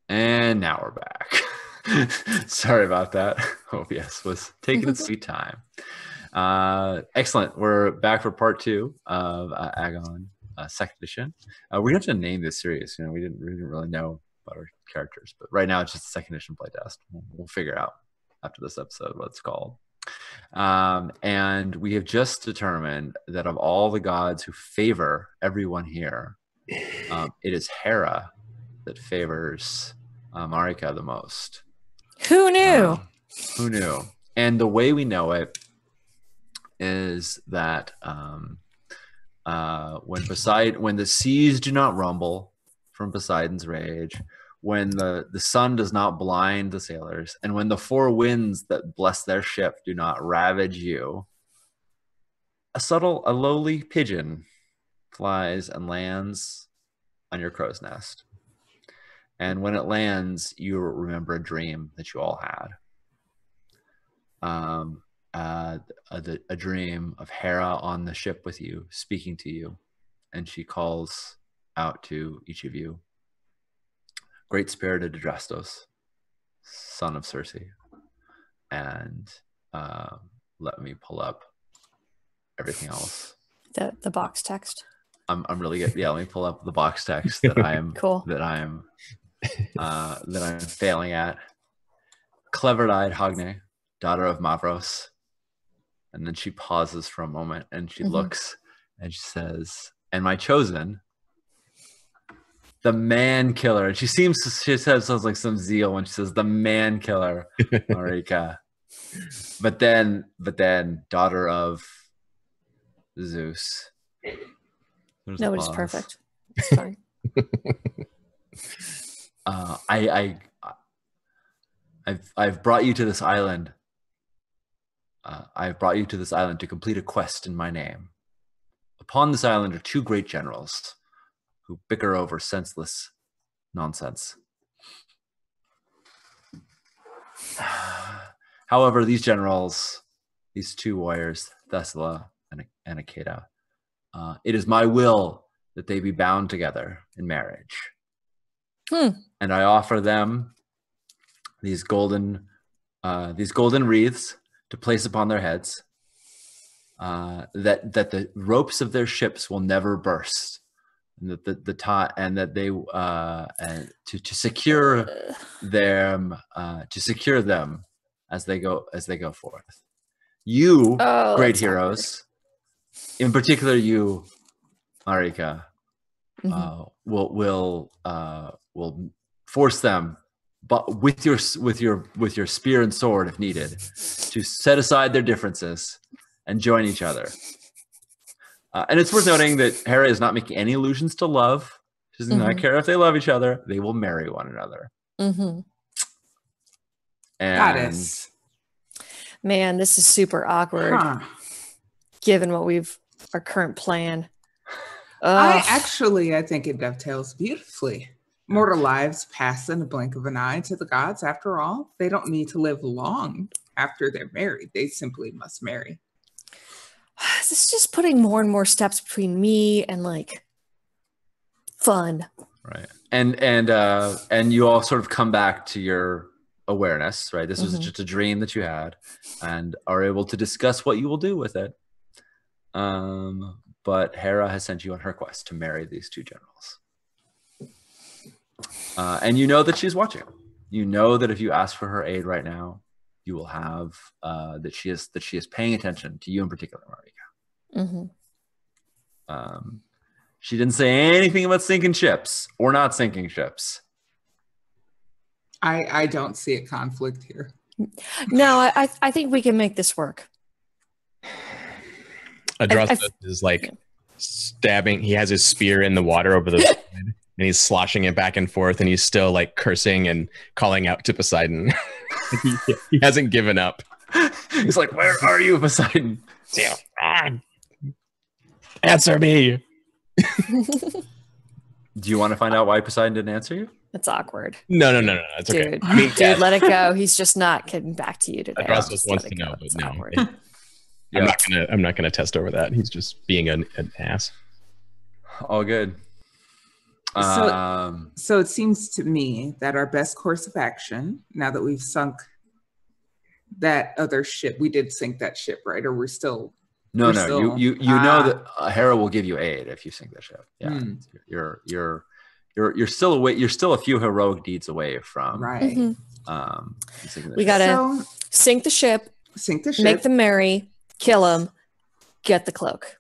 And now we're back. Sorry about that. OBS was taking its sweet time. Excellent. We're back for part 2 of Agon, second edition. We're going to have to name this series. You know, we didn't really know about our characters, but right now it's just a second edition playtest. We'll figure out after this episode what it's called. And we have just determined that of all the gods who favor everyone here, it is Hera that favors Marika the most. Who knew? Who knew? And the way we know it is that when the seas do not rumble from Poseidon's rage, when the sun does not blind the sailors, and when the 4 winds that bless their ship do not ravage you, a lowly pigeon flies and lands on your crow's nest. And when it lands, you remember a dream that you all had. A dream of Hera on the ship with you, speaking to you. And she calls out to each of you, "Great spirited Adrastos, son of Circe." And let me pull up everything else. The box text. I'm really good. Yeah, let me pull up the box text that I am cool. that I'm failing at. Clever-eyed Hogne, daughter of Mavros. And then she pauses for a moment and she looks and she says, "And my chosen, the man killer." And she says like some zeal when she says the man killer, Marika. But then daughter of Zeus. Nobody's perfect. It's fine. I've brought you to this island. I've brought you to this island to complete a quest in my name. Upon this island are 2 great generals who bicker over senseless nonsense. However, these generals, these 2 warriors, Thesla and Akeda, it is my will that they be bound together in marriage. And I offer them these golden wreaths to place upon their heads, that the ropes of their ships will never burst, and that they to secure them as they go forth. You, great heroes, in particular you, Marika, will force them, but with your spear and sword, if needed, to set aside their differences and join each other. And it's worth noting that Hera is not making any allusions to love. She does not care if they love each other. They will marry one another. And Goddess. Man, this is super awkward, given our current plan. I think it dovetails beautifully. Mortal lives pass in a blink of an eye to the gods. After all, they don't need to live long after they're married. They simply must marry. This is just putting more and more steps between me and like fun. Right. And you all sort of come back to your awareness, right? This was just a dream that you had, and are able to discuss what you will do with it. But Hera has sent you on her quest to marry these 2 generals. And you know that she's watching. You know that if you ask for her aid right now, you will have that she is paying attention to you in particular, Marika. She didn't say anything about sinking ships or not sinking ships. I don't see a conflict here. No, I think we can make this work. Adrastos is like stabbing. He has his spear in the water over the side, and he's sloshing it back and forth, and he's still like cursing and calling out to Poseidon. he hasn't given up. He's like, "Where are you, Poseidon? Answer me." Do you want to find out why Poseidon didn't answer you? It's awkward. No. It's okay. Dude, let it go. He's just not getting back to you today. Adrastos wants to know, but no. I'm not gonna test over that. He's just being an ass. All good. So it seems to me that our best course of action, now that we've sunk that other ship, we did sink that ship, right? Or we're still No, you know that Hera will give you aid if you sink the ship. Yeah, you're still away. You're still a few heroic deeds away from right. We gotta sink the ship, make them merry, kill them, get the cloak.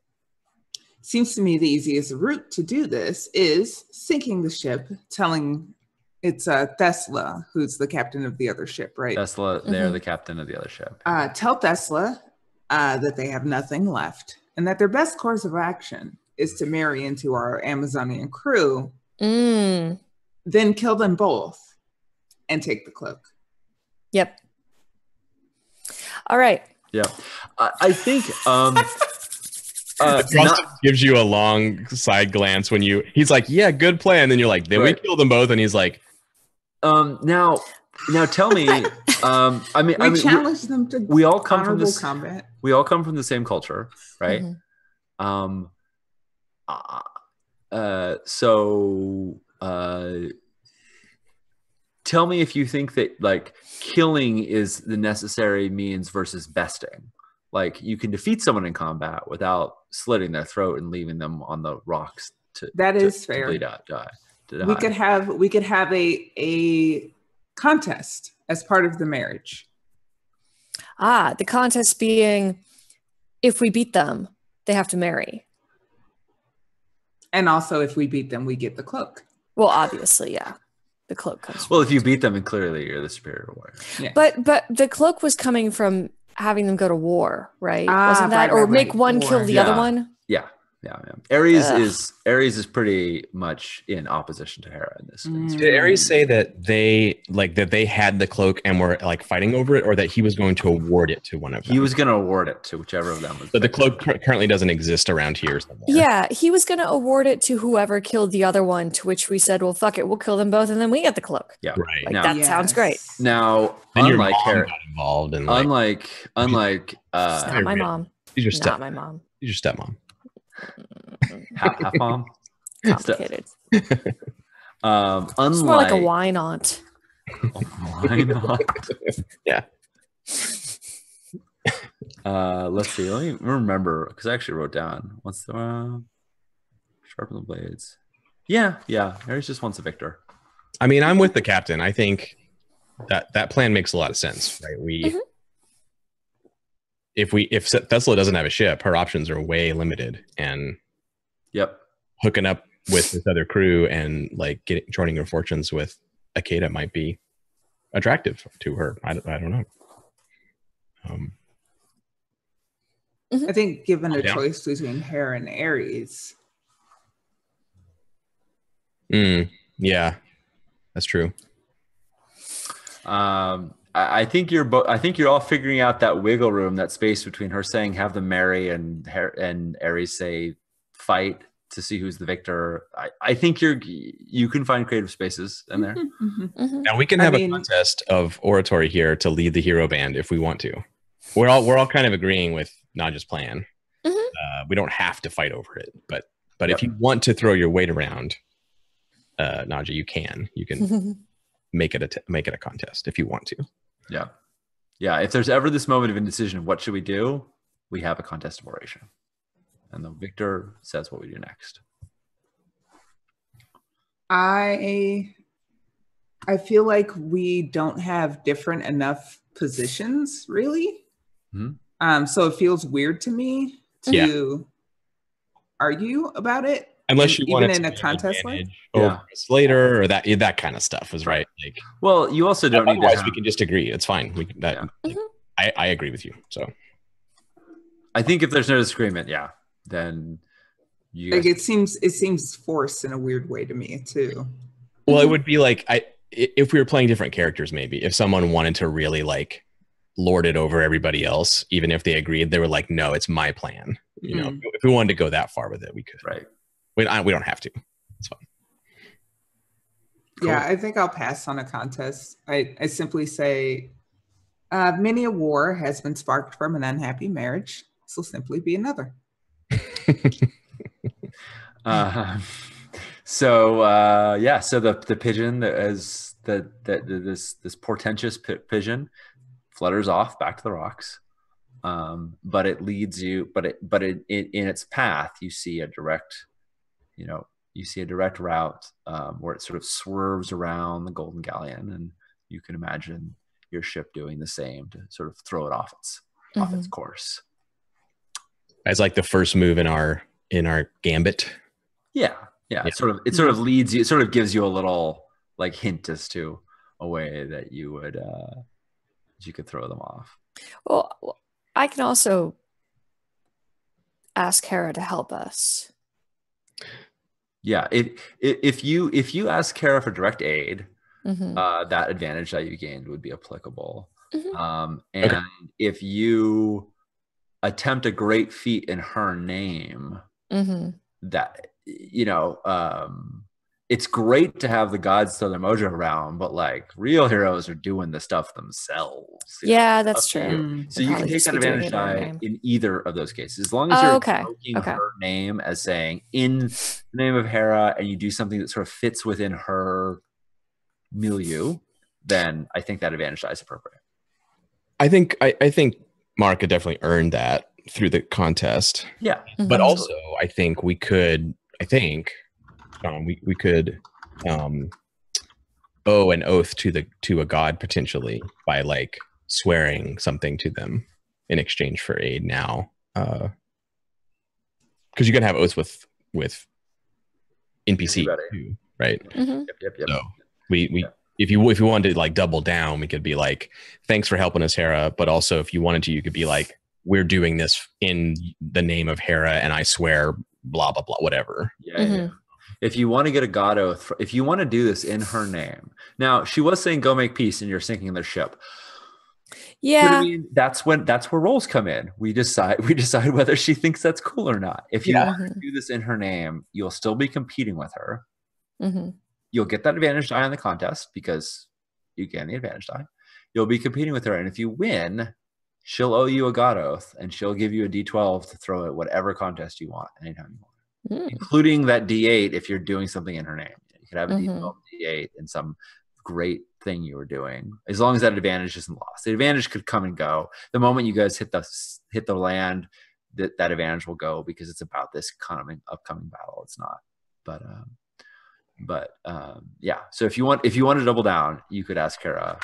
Seems to me the easiest route to do this is sinking the ship, telling it's Thesla, who's the captain of the other ship, right? Thesla, they're the captain of the other ship. Tell Thesla that they have nothing left and that their best course of action is to marry into our Amazonian crew, then kill them both and take the cloak. Yep. All right. Yeah. I think... gives you a long side glance when he's like, yeah, good plan. Then you're like, then we kill them both. And he's like, now tell me, we challenge them to we all come from this combat. We all come from the same culture, right? So tell me if you think that like killing is the necessary means versus besting. Like you can defeat someone in combat without slitting their throat and leaving them on the rocks to fair. Bleed out, die. We could have a contest as part of the marriage. The contest being if we beat them, they have to marry. And also if we beat them, we get the cloak. Well, obviously, yeah. The cloak comes. Well, if you beat them, and clearly you're the superior warrior. Yeah. But the cloak was coming from having them go to war, right? Wasn't that or make one kill the other one? Yeah. Ares is pretty much in opposition to Hera in this. Did Ares say that they had the cloak and were like fighting over it, or that he was going to award it to one of them? He was going to award it to whichever of them was. But the cloak currently doesn't exist around here somewhere. Yeah, he was going to award it to whoever killed the other one. To which we said, "Well, fuck it, we'll kill them both, and then we get the cloak." Yeah, right. Like, that sounds great. Now, then unlike Hera, got involved, and unlike, it's not my mom. She's your not my mom. She's your stepmom. half mom. Complicated. Unlike it's more like a wine aunt. Wine aunt. Yeah. Let's see. Let me remember because I actually wrote down what's the sharpen the blades. Yeah. Ares just wants a victor. I mean, I'm with the captain. I think that plan makes a lot of sense, right? If Thesla doesn't have a ship, her options are way limited, and hooking up with this other crew and like joining her fortunes with Akeda might be attractive to her. I don't know. I think given a choice between Hera and Ares. Yeah, that's true. I think you're all figuring out that wiggle room, that space between her saying have them marry and Ares say fight to see who's the victor. I think you can find creative spaces in there. Now we can have a contest of oratory here to lead the hero band if we want to. We're all kind of agreeing with Naja's plan. We don't have to fight over it, but if you want to throw your weight around, Naja, you can make it a contest if you want to. Yeah. If there's ever this moment of indecision, what should we do? We have a contest of oration, and the victor says what we do next. I feel like we don't have different enough positions, really. So it feels weird to me to argue about it. Unless you want in a contest like later or that kind of stuff is right. Like, well, you also don't need to. We can just agree. It's fine. I agree with you. So I think if there's no disagreement, then you like it seems forced in a weird way to me too. Well, it would be like if we were playing different characters, maybe if someone wanted to really like lord it over everybody else, even if they agreed, they were like, no, it's my plan. You know, if we wanted to go that far with it, we could. Right. We don't have to. It's fine. Cool. Yeah, I think I'll pass on a contest. I simply say, many a war has been sparked from an unhappy marriage. This will simply be another. So the pigeon this portentous pigeon flutters off back to the rocks. But it leads you, but in its path, you see a direct route where it sort of swerves around the Golden Galleon, and you can imagine your ship doing the same to sort of throw it off its course. As like the first move in our gambit. Yeah. It sort of leads you. It sort of gives you a little like hint as to a way that you could throw them off. Well, I can also ask Hera to help us. Yeah, if you ask Hera for direct aid, that advantage that you gained would be applicable. And if you attempt a great feat in her name, that it's great to have the gods throw their mojo around, but like real heroes are doing the stuff themselves. Yeah, that's true. So you can take that advantage die in either of those cases, as long as you're invoking her name as saying in the name of Hera, and you do something that sort of fits within her milieu. Then I think that advantage die is appropriate. I think Mark had definitely earned that through the contest. Yeah, but also I think we could. We could owe an oath to a god potentially by like swearing something to them in exchange for aid now, because you can have oaths with NPC too, right? Yep. So we if you wanted to like double down, we could be like, thanks for helping us, Hera, but also if you wanted to, you could be like, we're doing this in the name of Hera and I swear blah blah blah, whatever. Yeah. If you want to get a god oath, if you want to do this in her name. Now, she was saying go make peace and you're sinking their ship. Yeah. But I mean, that's where roles come in. We decide whether she thinks that's cool or not. If you want to do this in her name, you'll still be competing with her. You'll get that advantage die on the contest because you gain the advantage die. You'll be competing with her. And if you win, she'll owe you a god oath and she'll give you a D12 to throw at whatever contest you want, anytime you want. Including that D8 if you're doing something in her name. You could have a D12 D8 in some great thing you were doing, as long as that advantage isn't lost. The advantage could come and go. The moment you guys hit the land, that advantage will go because it's about this upcoming battle. It's not. But yeah. So if you want to double down, you could ask Hera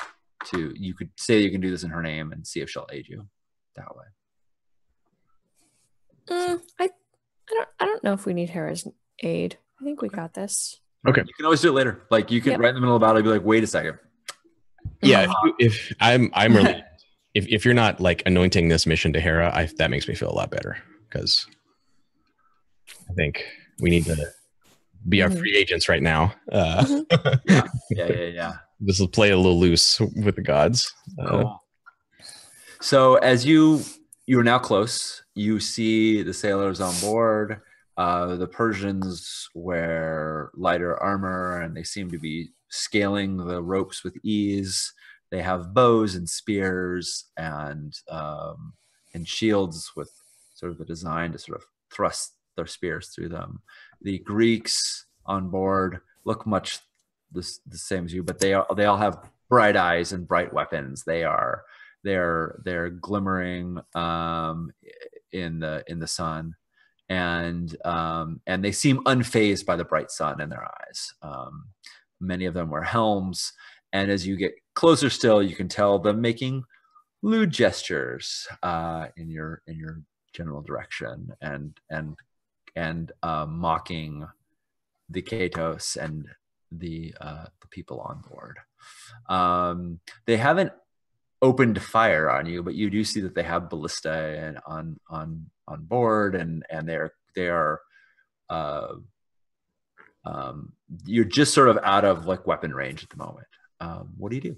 you could say you can do this in her name and see if she'll aid you that way. I don't know if we need Hera's aid. I think we got this. Okay. You can always do it later. Like you can right in the middle of the battle be like, wait a second. Yeah, if I'm really if you're not like anointing this mission to Hera, that makes me feel a lot better because I think we need to be our free agents right now. Yeah. This will play a little loose with the gods. Cool. So as you're now close, you see the sailors on board. The Persians wear lighter armor, and they seem to be scaling the ropes with ease. They have bows and spears and shields with sort of a design to sort of thrust their spears through them. The Greeks on board look much the same as you, but they all have bright eyes and bright weapons. They're glimmering in the sun, and they seem unfazed by the bright sun in their eyes. Many of them wear helms, and as you get closer still, you can tell them making lewd gestures in your general direction and mocking the Katos and the people on board. They haven't opened fire on you, but you do see that they have ballista and on board, and they are you're just sort of out of like weapon range at the moment. What do you do?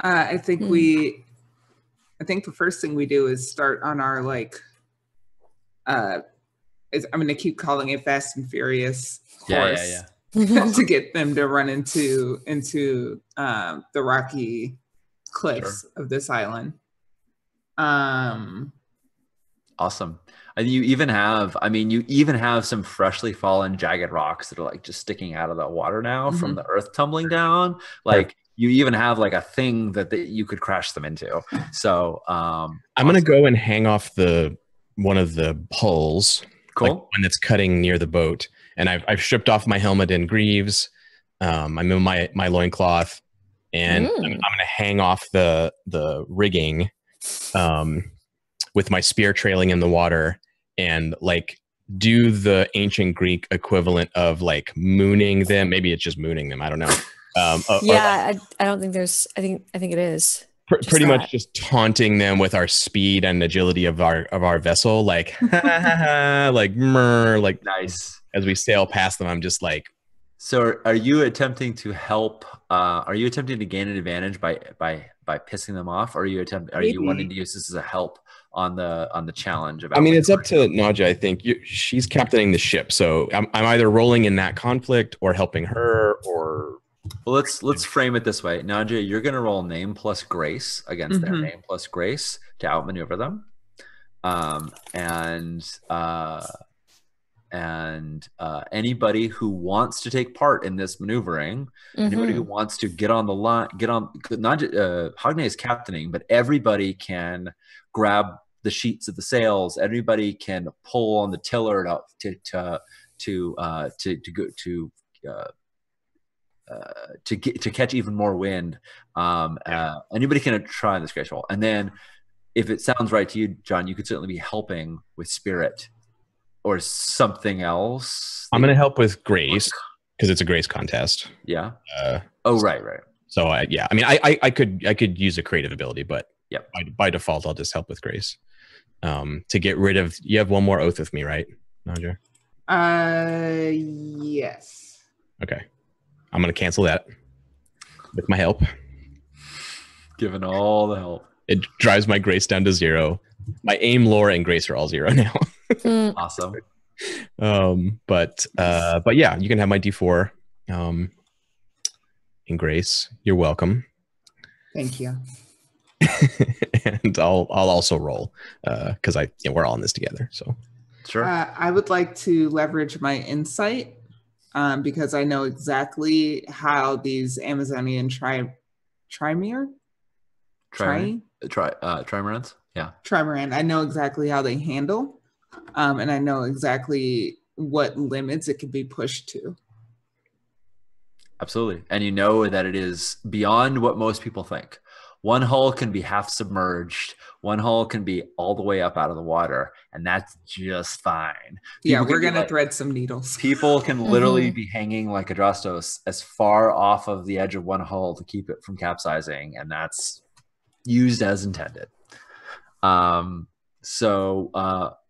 I think the first thing we do is start on our I'm going to keep calling it Fast and Furious horse. Yeah. To get them to run into the rocky cliffs of this island. Awesome. And you even have, I mean, you even have some freshly fallen jagged rocks that are like just sticking out of the water now from the earth tumbling down. Like you even have like a thing that you could crash them into. So I'm going to go and hang off one of the poles. Cool. Like one that's cutting near the boat. And I've stripped off my helmet and greaves. I'm in my loincloth. And I'm going to hang off the rigging with my spear trailing in the water and like do the ancient Greek equivalent of like mooning them. Maybe it's just mooning them. I don't know. I don't think there's. I think it is pretty much just taunting them with our speed and agility of our vessel. Like like like nice as we sail past them. I'm just like. So are you attempting to help? Are you attempting to gain an advantage by pissing them off? Or are you wanting to use this as a help on the challenge? I mean, it's up to Nadja. I think she's captaining the ship, so I'm either rolling in that conflict or helping her. Or well, let's frame it this way, Nadja. You're going to roll name plus grace against their name plus grace to outmaneuver them, and anybody who wants to take part in this maneuvering, anybody who wants to get on the line, Hogne is captaining, but everybody can grab the sheets of the sails. Everybody can pull on the tiller to catch even more wind. Anybody can try this grace roll, and then if it sounds right to you, John, you could certainly be helping with spirit. Or something else. I'm going to help with grace because it's a grace contest. Yeah. Right. So I mean, I could use a creative ability, but by default, I'll just help with grace. To get rid of. You have one more oath with me, right, Nadja? Yes. Okay. I'm going to cancel that with my help. Given all the help, it drives my grace down to 0. My aim, lore, and grace are all 0 now. Awesome. But yeah, you can have my D4 in grace. You're welcome. Thank you. And I'll also roll because we're all in this together. So sure. I would like to leverage my insight because I know exactly how these Amazonian trimarans. Yeah. Trimaran. I know exactly how they handle. And I know exactly what limits it can be pushed to. Absolutely. And you know that it is beyond what most people think. One hull can be half submerged. One hull can be all the way up out of the water. And that's just fine. People we're going to thread some needles. People can literally be hanging like Adrastos as far off of the edge of one hull to keep it from capsizing. And that's used as intended.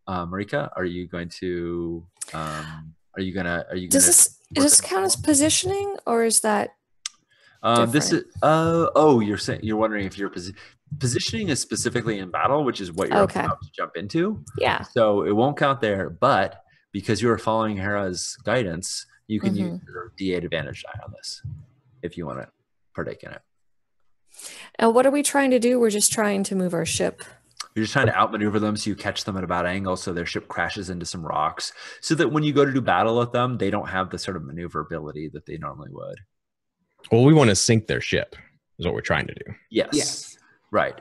Marika, are you going to does this count as positioning, or is that this is you're wondering if your positioning is specifically in battle, which is what you're about to jump into. Yeah. So it won't count there, but because you are following Hera's guidance, you can use your D8 advantage die on this if you want to partake in it. And what are we trying to do? We're just trying to move our ship. You're just trying to outmaneuver them so you catch them at a bad angle so their ship crashes into some rocks so that when you go to do battle with them, they don't have the sort of maneuverability that they normally would. Well, we want to sink their ship is what we're trying to do. Yes. Right.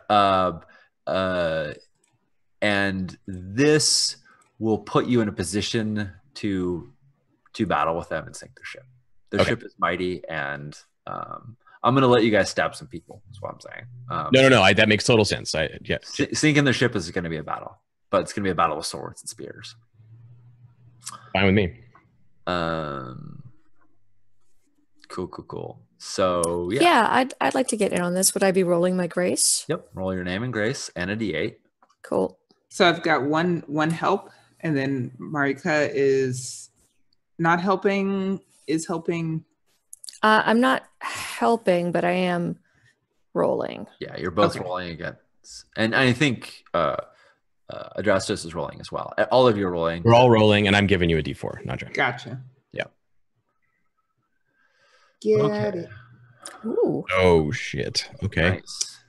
And this will put you in a position to battle with them and sink their ship. Their ship is mighty, and I'm going to let you guys stab some people. That's what I'm saying. No. That makes total sense. Sinking their ship is going to be a battle, but it's going to be a battle with swords and spears. Fine with me. Cool. So yeah. Yeah, I'd like to get in on this. Would I be rolling my grace? Yep. Roll your name and grace and a D8. Cool. So I've got one help, and then Marika is not helping. Is helping. I'm not helping, but I am rolling. Yeah, you're both rolling against, and I think Adrastos is rolling as well. All of you are rolling. We're all rolling, and I'm giving you a D4, Nadja. Gotcha. Yeah. Get it. Ooh. Oh shit. Okay. Nice.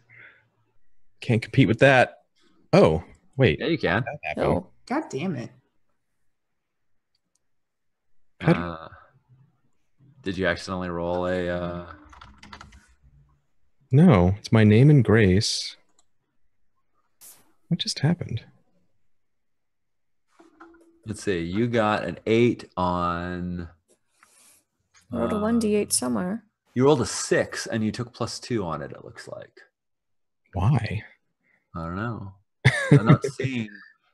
Can't compete with that. Oh wait. Yeah, you can. Oh God damn it. Did you accidentally roll a... No, it's my name and grace. What just happened? Let's see. You got an 8 on... I rolled a 1d8 somewhere. You rolled a 6 and you took +2 on it, it looks like. Why? I don't know. I'm not seeing...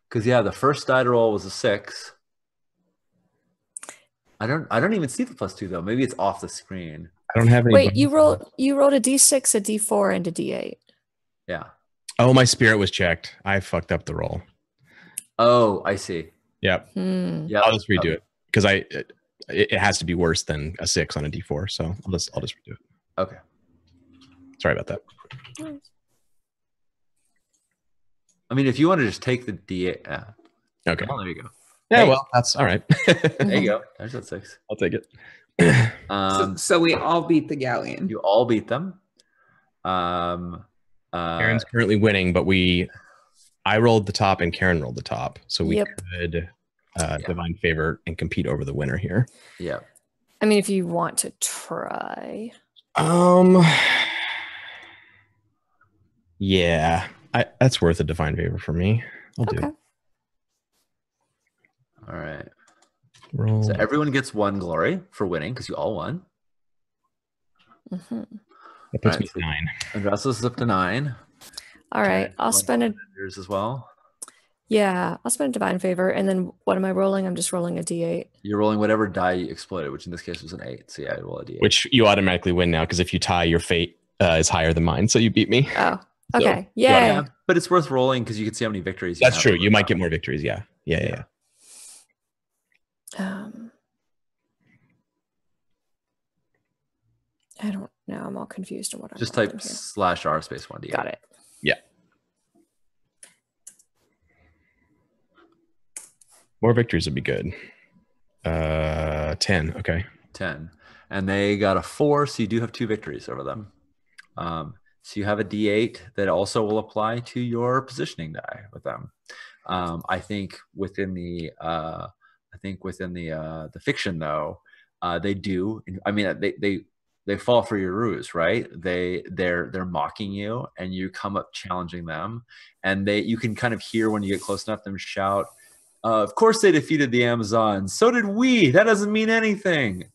Because, yeah, the first die to roll was a 6. I don't even see the +2, though. Maybe it's off the screen. I don't have any... Wait, you rolled a d6, a d4, and a d8. Yeah. Oh, my spirit was checked. I fucked up the roll. Oh, I see. Yep. Yep. I'll just redo it because it has to be worse than a 6 on a d4. So I'll just redo it. Okay. Sorry about that. I mean, if you want to just take the d8. Okay. Oh, there you go. Yeah, well, that's all right. There you go. There's that 6. I'll take it. So we all beat the galleon. You all beat them. Karen's currently winning, but I rolled the top and Karen rolled the top. So we could divine favor and compete over the winner here. Yeah. I mean, if you want to try. Yeah. That's worth a divine favor for me. I'll do it. All right. Roll. So everyone gets 1 glory for winning because you all won. That puts me 9. And Russell's up to 9. All right. I'll spend a... Yours as well. Yeah, I'll spend a divine favor. And then what am I rolling? I'm just rolling a d8. You're rolling whatever die you exploded, which in this case was an 8. So yeah, I roll a d8. Which you automatically win now because if you tie, your fate is higher than mine. So you beat me. Oh, okay. So, yeah. But it's worth rolling because you can see how many victories. That's true. You might get more victories. Yeah. I don't know. I'm all confused on what I'm just type /r space 1d8. Got it. Yeah. More victories would be good. 10. Okay. 10. And they got a 4, so you do have 2 victories over them. So you have a d8 that also will apply to your positioning die with them. I think within the fiction though, they do. I mean, they fall for your ruse, right? They're mocking you, and you come up challenging them, and you can kind of hear when you get close enough them shout, "Of course they defeated the Amazons. So did we. That doesn't mean anything."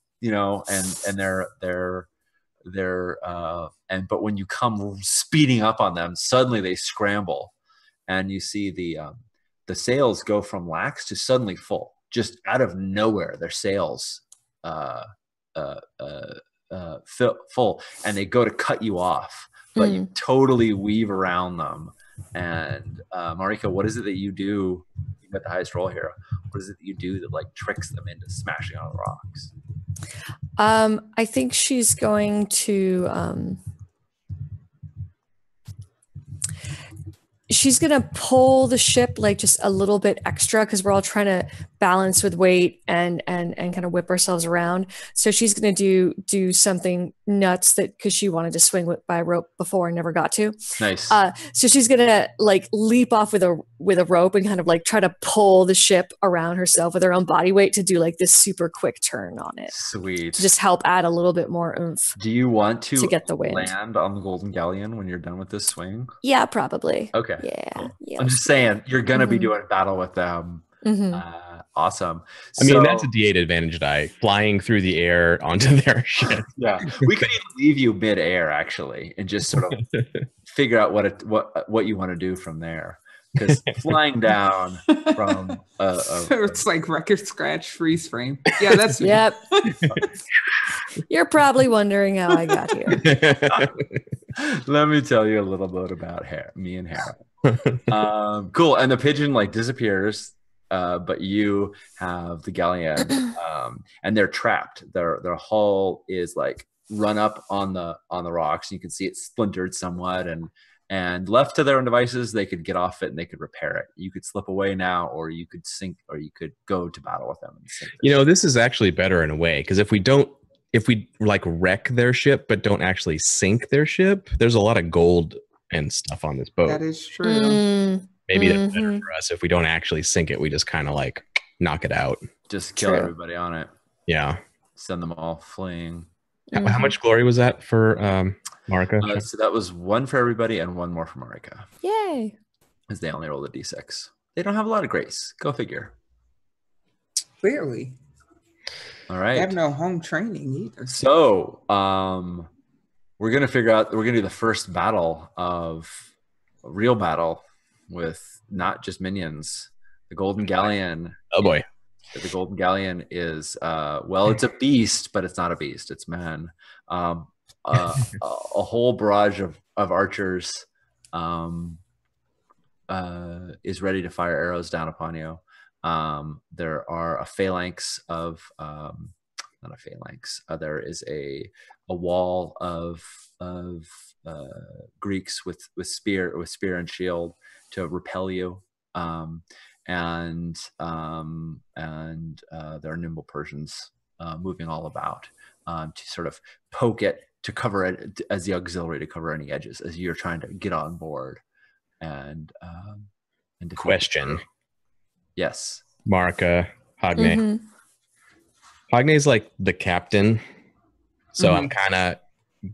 But when you come speeding up on them, suddenly they scramble, and you see the sails go from lax to suddenly full, just out of nowhere. Their sails full, and they go to cut you off, but you totally weave around them. And Marika, what is it that you do? You got the highest roll here. What is it that you do that like tricks them into smashing on the rocks? I think she's going to she's going to pull the ship like just a little bit extra because we're all trying to balance with weight and kind of whip ourselves around. So she's going to do something nuts because she wanted to swing by rope before and never got to. Nice. So she's going to like leap off with a rope and kind of like try to pull the ship around herself with her own body weight to do like this super quick turn on it. Sweet. To just help add a little bit more oomph. Do you want to get the wind. Land on the Golden Galleon when you're done with this swing? Yeah, probably. Okay. Yeah. Cool. Yeah. I'm just saying you're gonna be doing battle with them. Awesome. I mean, that's a D8 advantage die, flying through the air onto their ship. Yeah, we could even leave you mid-air actually, and just sort of figure out what you want to do from there. Because flying down from it's like record scratch freeze frame. Yeah, that's me. Yep. You're probably wondering how I got here. Let me tell you a little bit about me and Hera. Cool. And the pigeon like disappears, but you have the galleon, and they're trapped. Their hull is like run up on the rocks. You can see it splintered somewhat, and left to their own devices, they could get off it and they could repair it. You could slip away now, or you could sink, or you could go to battle with them and sink. This is actually better in a way, because if we like wreck their ship but don't actually sink their ship, there's a lot of gold and stuff on this boat. That is true. Maybe that's better for us if we don't actually sink it. We just kind of like knock it out. Just kill everybody on it. Yeah. Send them all fleeing. How much glory was that for Marika? So that was 1 for everybody and 1 more for Marika. Yay. Because they only rolled a d6. They don't have a lot of grace. Go figure. Clearly. All right. They have no home training either. So we're going to figure out, we're going to do the first battle of a real battle with not just minions. The Golden Galleon. Oh boy. The Golden Galleon is, well, it's a beast, but it's not a beast. It's man. A whole barrage of archers is ready to fire arrows down upon you. There are a phalanx of, not a phalanx. There is a wall of Greeks with spear and shield to repel you. And there are nimble Persians moving all about to sort of poke it, to cover it as the auxiliary, to cover any edges as you're trying to get on board. And question. Yes. Marika, Hagne. Hagne's like the captain. So I'm kind of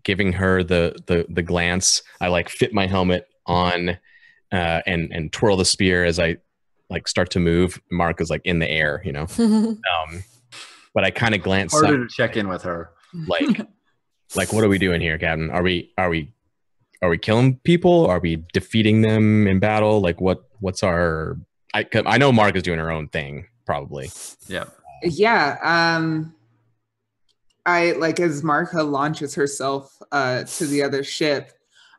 giving her the glance. I like fit my helmet on and twirl the spear as I like start to move. Marika's like in the air, you know. But I kind of glance harder to check in with her. Like what are we doing here, Captain? Are we killing people? Are we defeating them in battle? Like what's our I know Marika's doing her own thing, probably. Yeah. I like, as Marika launches herself to the other ship,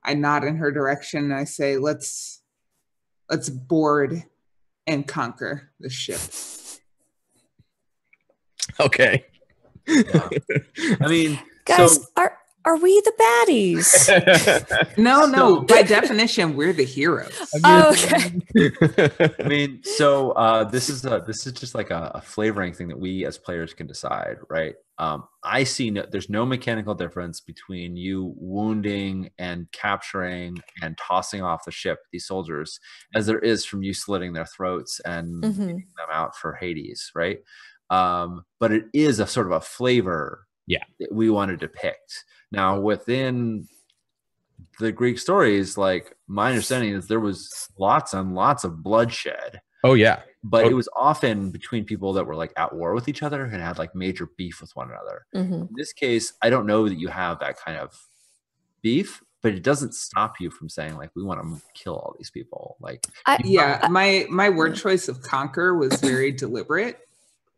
I nod in her direction and I say, let's board and conquer the ship. Okay. Yeah. I mean, guys, so, are we the baddies? No. By definition, we're the heroes. Okay. I mean, so this is just like a flavoring thing that we as players can decide, right? I see there's no mechanical difference between you wounding and capturing and tossing off the ship these soldiers as there is from you slitting their throats and getting them out for Hades, right? But it is a sort of a flavor that we want to depict. Now, within the Greek stories, like my understanding is there was lots and lots of bloodshed. Oh yeah. But it was often between people that were like at war with each other and had like major beef with one another. In this case, I don't know that you have that kind of beef, but it doesn't stop you from saying like, we want to kill all these people. Like, my word choice of conquer was very deliberate.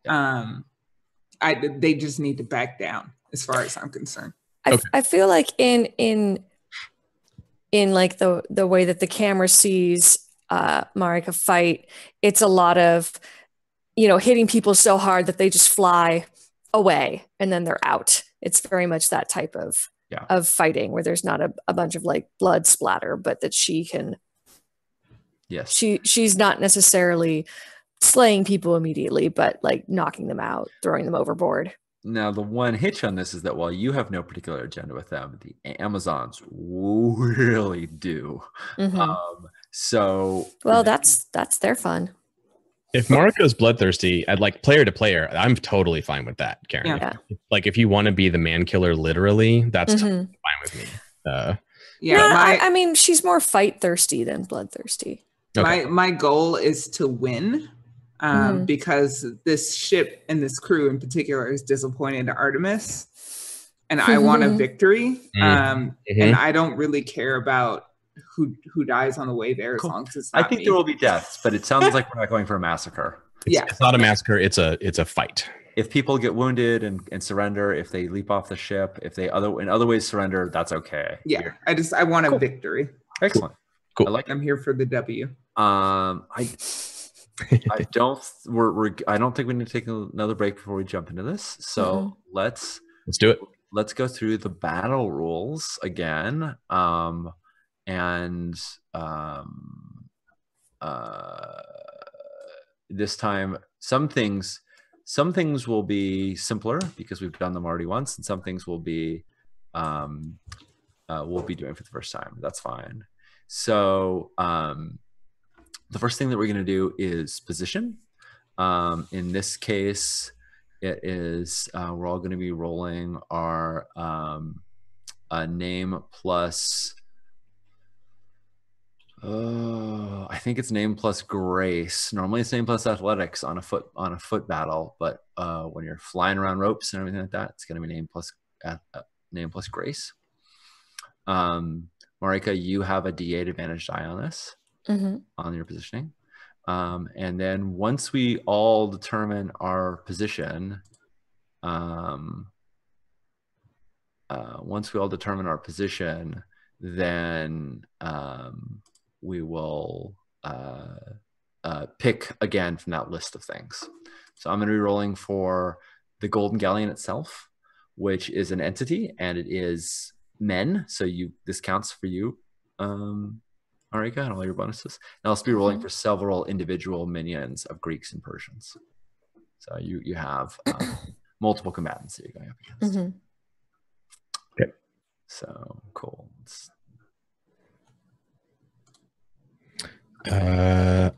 They just need to back down as far as I'm concerned. I feel like in like the way that the camera sees Marika fight, it's a lot of, hitting people so hard that they just fly away and then they're out. It's very much that type of fighting where there's not a bunch of like blood splatter, but that she can. Yes. She's not necessarily slaying people immediately, but like knocking them out, throwing them overboard. Now, the one hitch on this is that while you have no particular agenda with them, the Amazons really do. Well, that's their fun. If Marika's bloodthirsty, I'd like player to player. I'm totally fine with that, Karen. Yeah. Like if you want to be the man killer, literally, that's totally fine with me. I mean, she's more fight thirsty than bloodthirsty. Okay. My goal is to win. Because this ship and this crew in particular is disappointed to Artemis, and I want a victory. And I don't really care about who dies on the way there as long as it's not me. There will be deaths, but it sounds like we're not going for a massacre. It's not a massacre. It's a fight. If people get wounded and surrender, if they leap off the ship, if they in other ways surrender, that's okay. Yeah, I want a victory. Excellent. Cool. I'm here for the W. I don't think we need to take another break before we jump into this. So let's do it. Let's go through the battle rules again. This time some things will be simpler because we've done them already once, and some things we'll be doing for the first time. That's fine. So the first thing that we're going to do is position. In this case, it is we're all going to be rolling our name plus. Oh, I think it's name plus grace. Normally it's name plus athletics on a foot battle, but when you're flying around ropes and everything like that, it's going to be name plus grace. Marika, you have a D8 advantage die on this on your positioning. And then once we all determine our position, then we will pick again from that list of things. So I'm going to be rolling for the Golden Galleon itself, which is an entity, and it is men. So this counts for you, Marika, and all your bonuses. And I'll also be rolling for several individual minions of Greeks and Persians. So you have multiple combatants that you're going up against. Okay. So cool.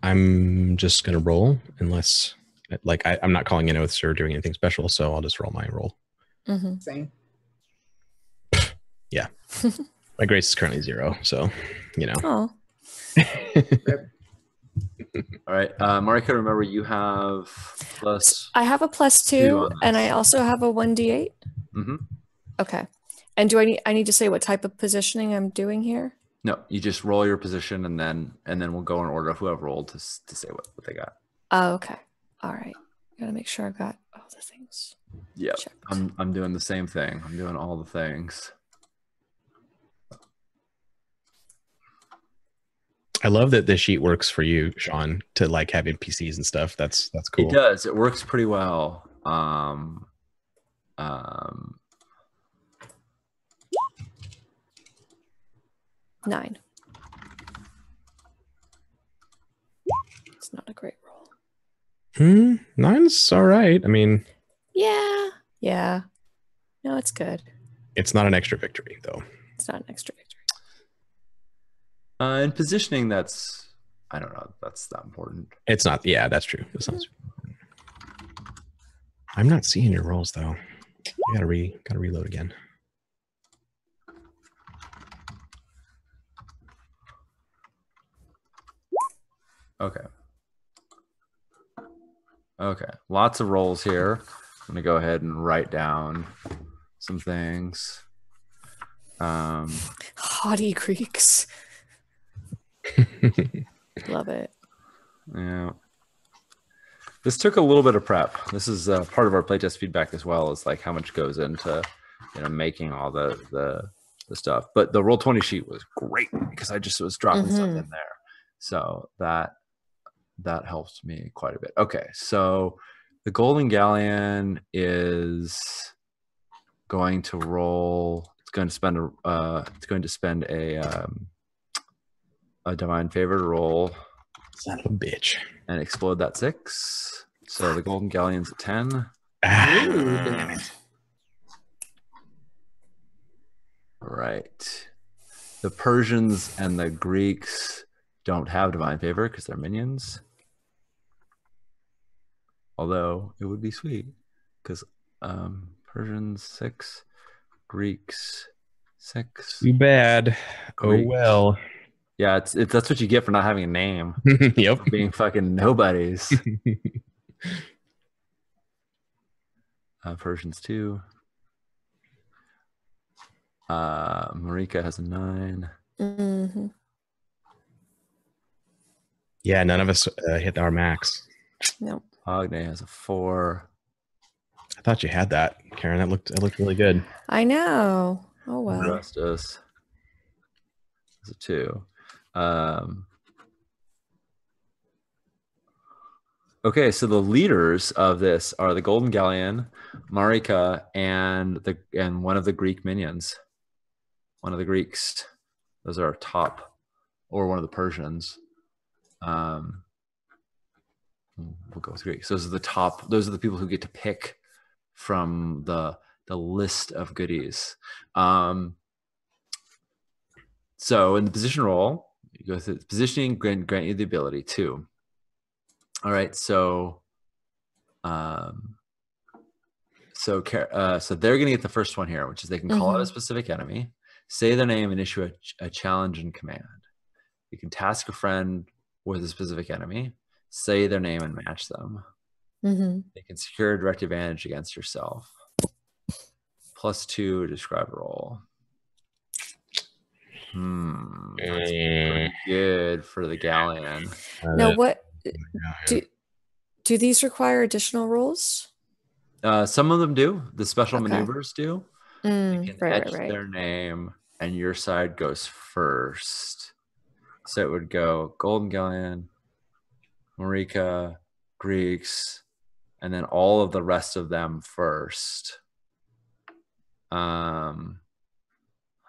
I'm just gonna roll unless I'm not calling in oaths or doing anything special, so I'll just roll my roll. Same. Yeah. My grace is currently 0, so Oh. All right, Marika, remember you have plus. I have a +2, and I also have a 1d8. Okay. And do I need to say what type of positioning I'm doing here? No, you just roll your position, and then we'll go in order of whoever rolled to say what they got. Oh, okay. All right. Gotta make sure I've got all the things. Yeah, I'm doing the same thing. I'm doing all the things. I love that this sheet works for you, Sean, to have NPCs and stuff. That's cool. It does. It works pretty well. 9. It's not a great roll. 9's all right. I mean, yeah. No, it's good. It's not an extra victory, though. It's not an extra victory. In positioning, that's not important. It's not. Yeah, that's true. That's not super important. I'm not seeing your rolls though. I gotta reload again. Okay. Lots of rolls here. I'm gonna go ahead and write down some things. Haughty Greeks. Love it. Yeah. This took a little bit of prep. This is part of our playtest feedback as well, is how much goes into making all the stuff. But the Roll20 sheet was great because I just was dropping stuff in there. So that helps me quite a bit. Okay, so the Golden Galleon is going to roll. It's going to spend a divine favor to roll. Son of a bitch. And explode that 6. So the Golden Galleon's at 10. Damn it. Right. The Persians and the Greeks don't have divine favor because they're minions. Although it would be sweet because Persians 6, Greeks 6. Too bad. Greeks. Oh well. Yeah, that's what you get for not having a name. Yep. For being fucking nobodies. Persians 2. Marika has a 9. Yeah, none of us hit our max. Nope. Agne has a 4. I thought you had that, Karen. It looked really good. I know. Oh well. Justice is a 2. Okay, so the leaders of this are the Golden Galleon, Marika, and one of the Greek minions. One of the Greeks. Those are our top, or one of the Persians. We'll go with Greeks. Those are the top. Those are the people who get to pick from the list of goodies. So in the position roll, You go through positioning, grant you the ability too. All right, so so they're going to get the first one here, which is they can call out a specific enemy, say their name, and issue a challenge and command. You can task a friend with a specific enemy, say their name, and match them. They can secure a direct advantage against yourself. +2 to describe a role. That's pretty good for the galleon. Now, what do these require additional rules? Some of them do. The special maneuvers do. You can Right. their name, and your side goes first. So it would go Golden Galleon, Marika, Greeks, and then all of the rest of them first.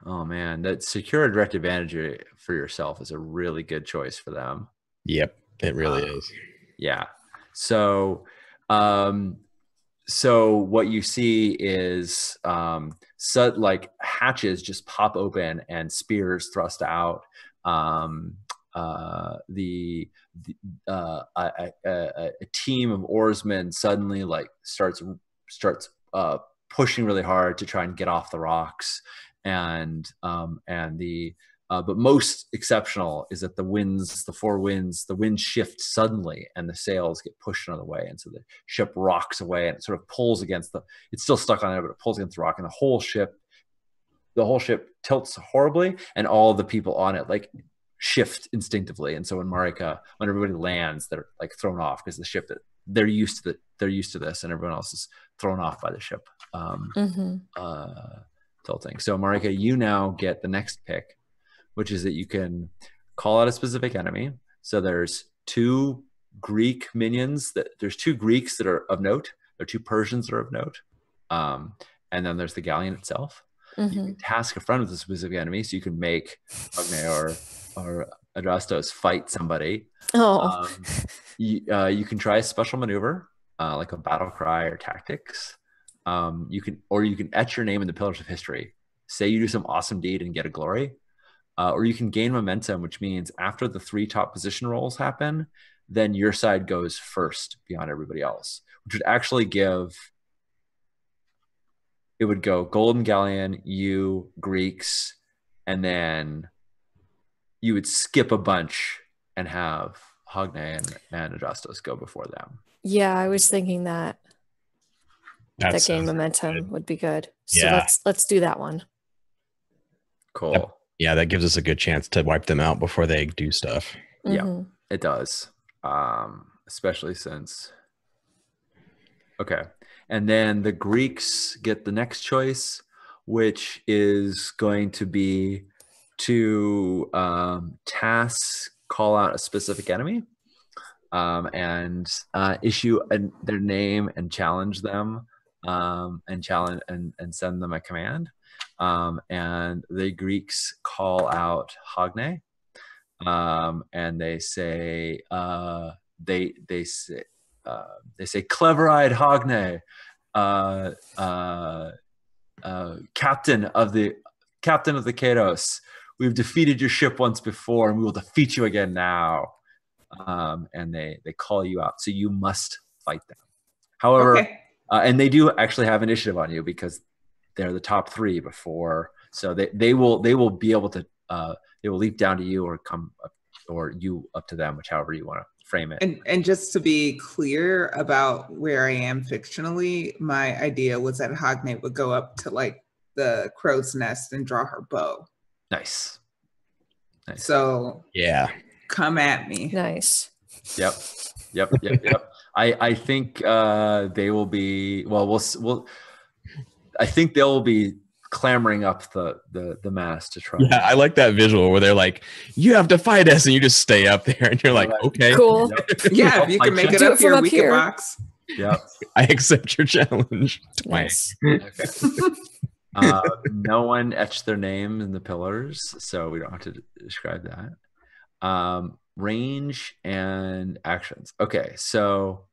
Oh man, that secure a direct advantage for yourself is a really good choice for them. Yep, it really is. Yeah. So, so what you see is like hatches just pop open and spears thrust out. A team of oarsmen suddenly like starts pushing really hard to try and get off the rocks, and but most exceptional is that the wind shifts suddenly and the sails get pushed another way, and so the ship rocks away and it sort of pulls against it's still stuck on there, but it pulls against the rock, and the whole ship tilts horribly, and all the people on it like shift instinctively. And so when everybody lands, they're like thrown off because the ship that they're used to this, and everyone else is thrown off by the ship tilting. So Marika, you now get the next pick, which is that you can call out a specific enemy. So there's 2 Greek minions there's 2 Greeks that are of note. There are 2 Persians that are of note. And then there's the galleon itself. You can task a friend with a specific enemy. So you can make Agne or Adrastos fight somebody. You can try a special maneuver, like a battle cry or tactics. You can etch your name in the pillars of history. Say you do some awesome deed and get a glory. Or you can gain momentum, which means after the 3 top position rolls happen, then your side goes first beyond everybody else, which would actually it would go Golden Galleon, you, Greeks, and then you would skip a bunch and have Hogne and Adrastos go before them. Yeah, I was thinking that gain momentum would be good. So let's do that one. Cool. Yeah, that gives us a good chance to wipe them out before they do stuff. Yeah, it does. Especially since. Okay. And then the Greeks get the next choice, which is going to be to call out a specific enemy, and issue their name and challenge them, and send them a command. And the Greeks call out Hogne, and they say clever-eyed Hogne, captain of the Kados, we've defeated your ship once before, and we will defeat you again now. And they call you out, so you must fight them. However, and they do actually have initiative on you because they're the top 3 before, so they will be able to they will leap down to you or come up, or you up to them, however you want to frame it. And just to be clear about where I am fictionally, my idea was that Hogne would go up to like the crow's nest and draw her bow. Nice. So yeah, come at me. Nice. Yep. I think they will be I think they'll be clambering up the mast to try. Yeah, I like that visual where they're like, "You have to fight us," and you just stay up there, and you're like, "Okay, cool." Yep. Yeah, if you can make it up here, we can box. Yep. I accept your challenge. Nice. Okay. No one etched their name in the pillars, so we don't have to describe that. Range and actions. Okay, so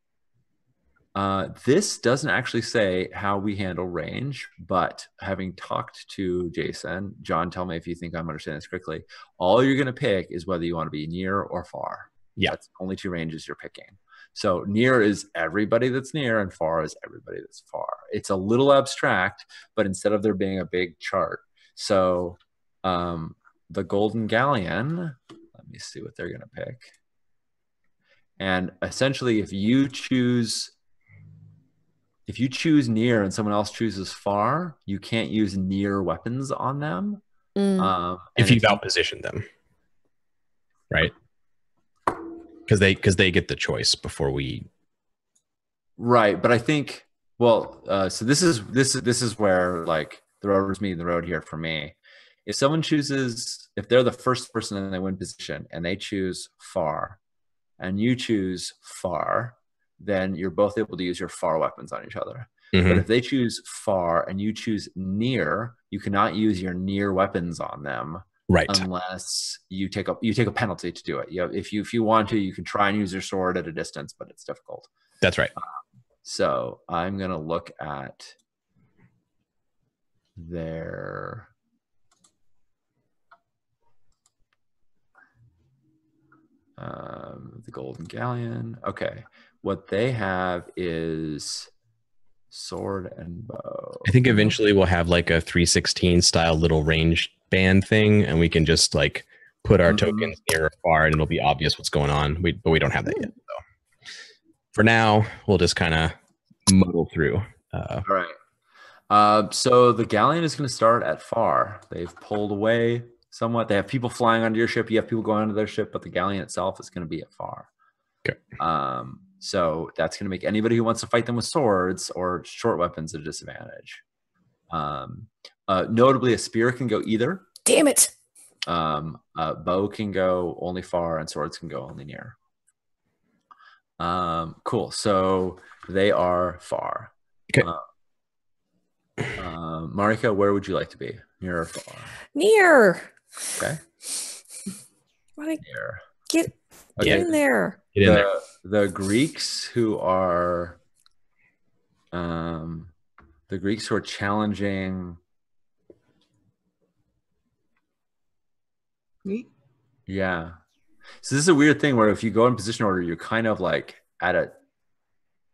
This doesn't actually say how we handle range, but having talked to Jason, John, tell me if you think I'm understanding this correctly. All you're going to pick is whether you want to be near or far. Yeah. That's only two ranges you're picking. So near is everybody that's near and far is everybody that's far. It's a little abstract, but instead of there being a big chart. So the Golden Galleon, let me see what they're going to pick. And essentially, if you choose near and someone else chooses far, you can't use near weapons on them. If you've outpositioned them, right? Because they get the choice before we. Right, but I think so this is where like the road is meeting the road here for me. If someone chooses, if they're the first person and they win position and they choose far, and you choose far, then you're both able to use your far weapons on each other. Mm-hmm. But if they choose far and you choose near, you cannot use your near weapons on them, right? Unless you take a penalty to do it. If you want to, you can try and use your sword at a distance, but it's difficult. That's right. So I'm gonna look at their the Golden Galleon. Okay, what they have is sword and bow. I think eventually we'll have like a 316 style little range band thing, and we can just like put our tokens near or far, and it'll be obvious what's going on. But we don't have that yet. So for now, we'll just kind of muddle through. All right. So the Galleon is going to start at far. They've pulled away somewhat. They have people flying onto your ship. You have people going onto their ship, but the Galleon itself is going to be at far. Okay. So that's going to make anybody who wants to fight them with swords or short weapons at a disadvantage. Notably, a spear can go either. Damn it. Bow can go only far and swords can go only near. Cool. So they are far. Okay. Marika, where would you like to be? Near or far? Near. Okay. Near. Okay. Get in there. Get in there. The Greeks who are challenging. Me? Yeah. So this is a weird thing where if you go in position order, you're kind of like at a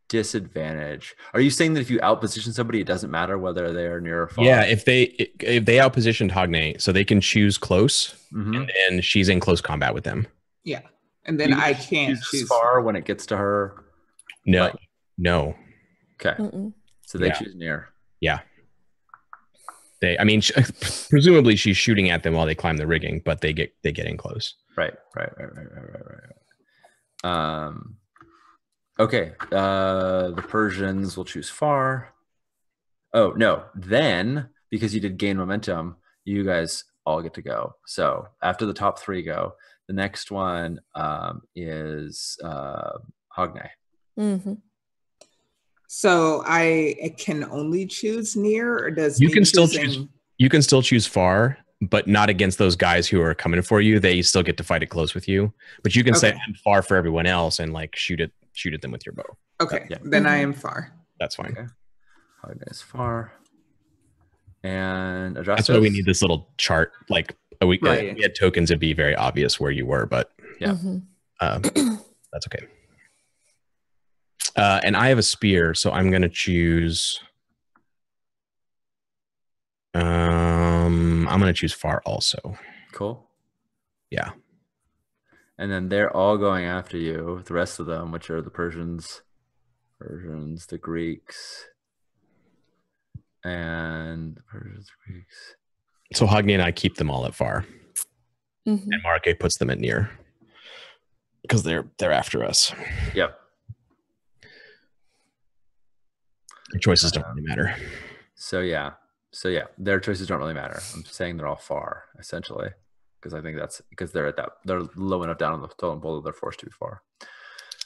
disadvantage. Are you saying that if you outposition somebody, it doesn't matter whether they're near or far? Yeah, if they outpositioned Hogne, so they can choose close, and then she's in close combat with them. Yeah, and then I can't choose far when it gets to her. No, like, no. Okay, so they choose near. Yeah. I mean, presumably she's shooting at them while they climb the rigging, but they get in close. Right. Okay. The Persians will choose far. Oh no! Then because you did gain momentum, you guys all get to go. So after the top three go, the next one is Hogne. Mm-hmm. So I can only choose near, or does you can still choose far, but not against those guys who are coming for you. They still get to fight it close with you, but you can say I'm far for everyone else and like shoot at them with your bow. Okay, then I am far. That's fine. Okay. Hogne is far, and that's why we need this little chart. Like we had tokens, it'd be very obvious where you were, but yeah, that's okay. And I have a spear, so I'm going to choose. I'm going to choose far also. Cool. Yeah. And then they're all going after you. The rest of them, which are the Persians, the Greeks, and the Persians, Greeks. So Hogne and I keep them all at far, and Marke puts them at near because they're after us. Yep. Their choices don't really matter. So yeah, their choices don't really matter. I'm saying they're all far, essentially, because I think that's because they're low enough down on the totem pole that they're forced to be far.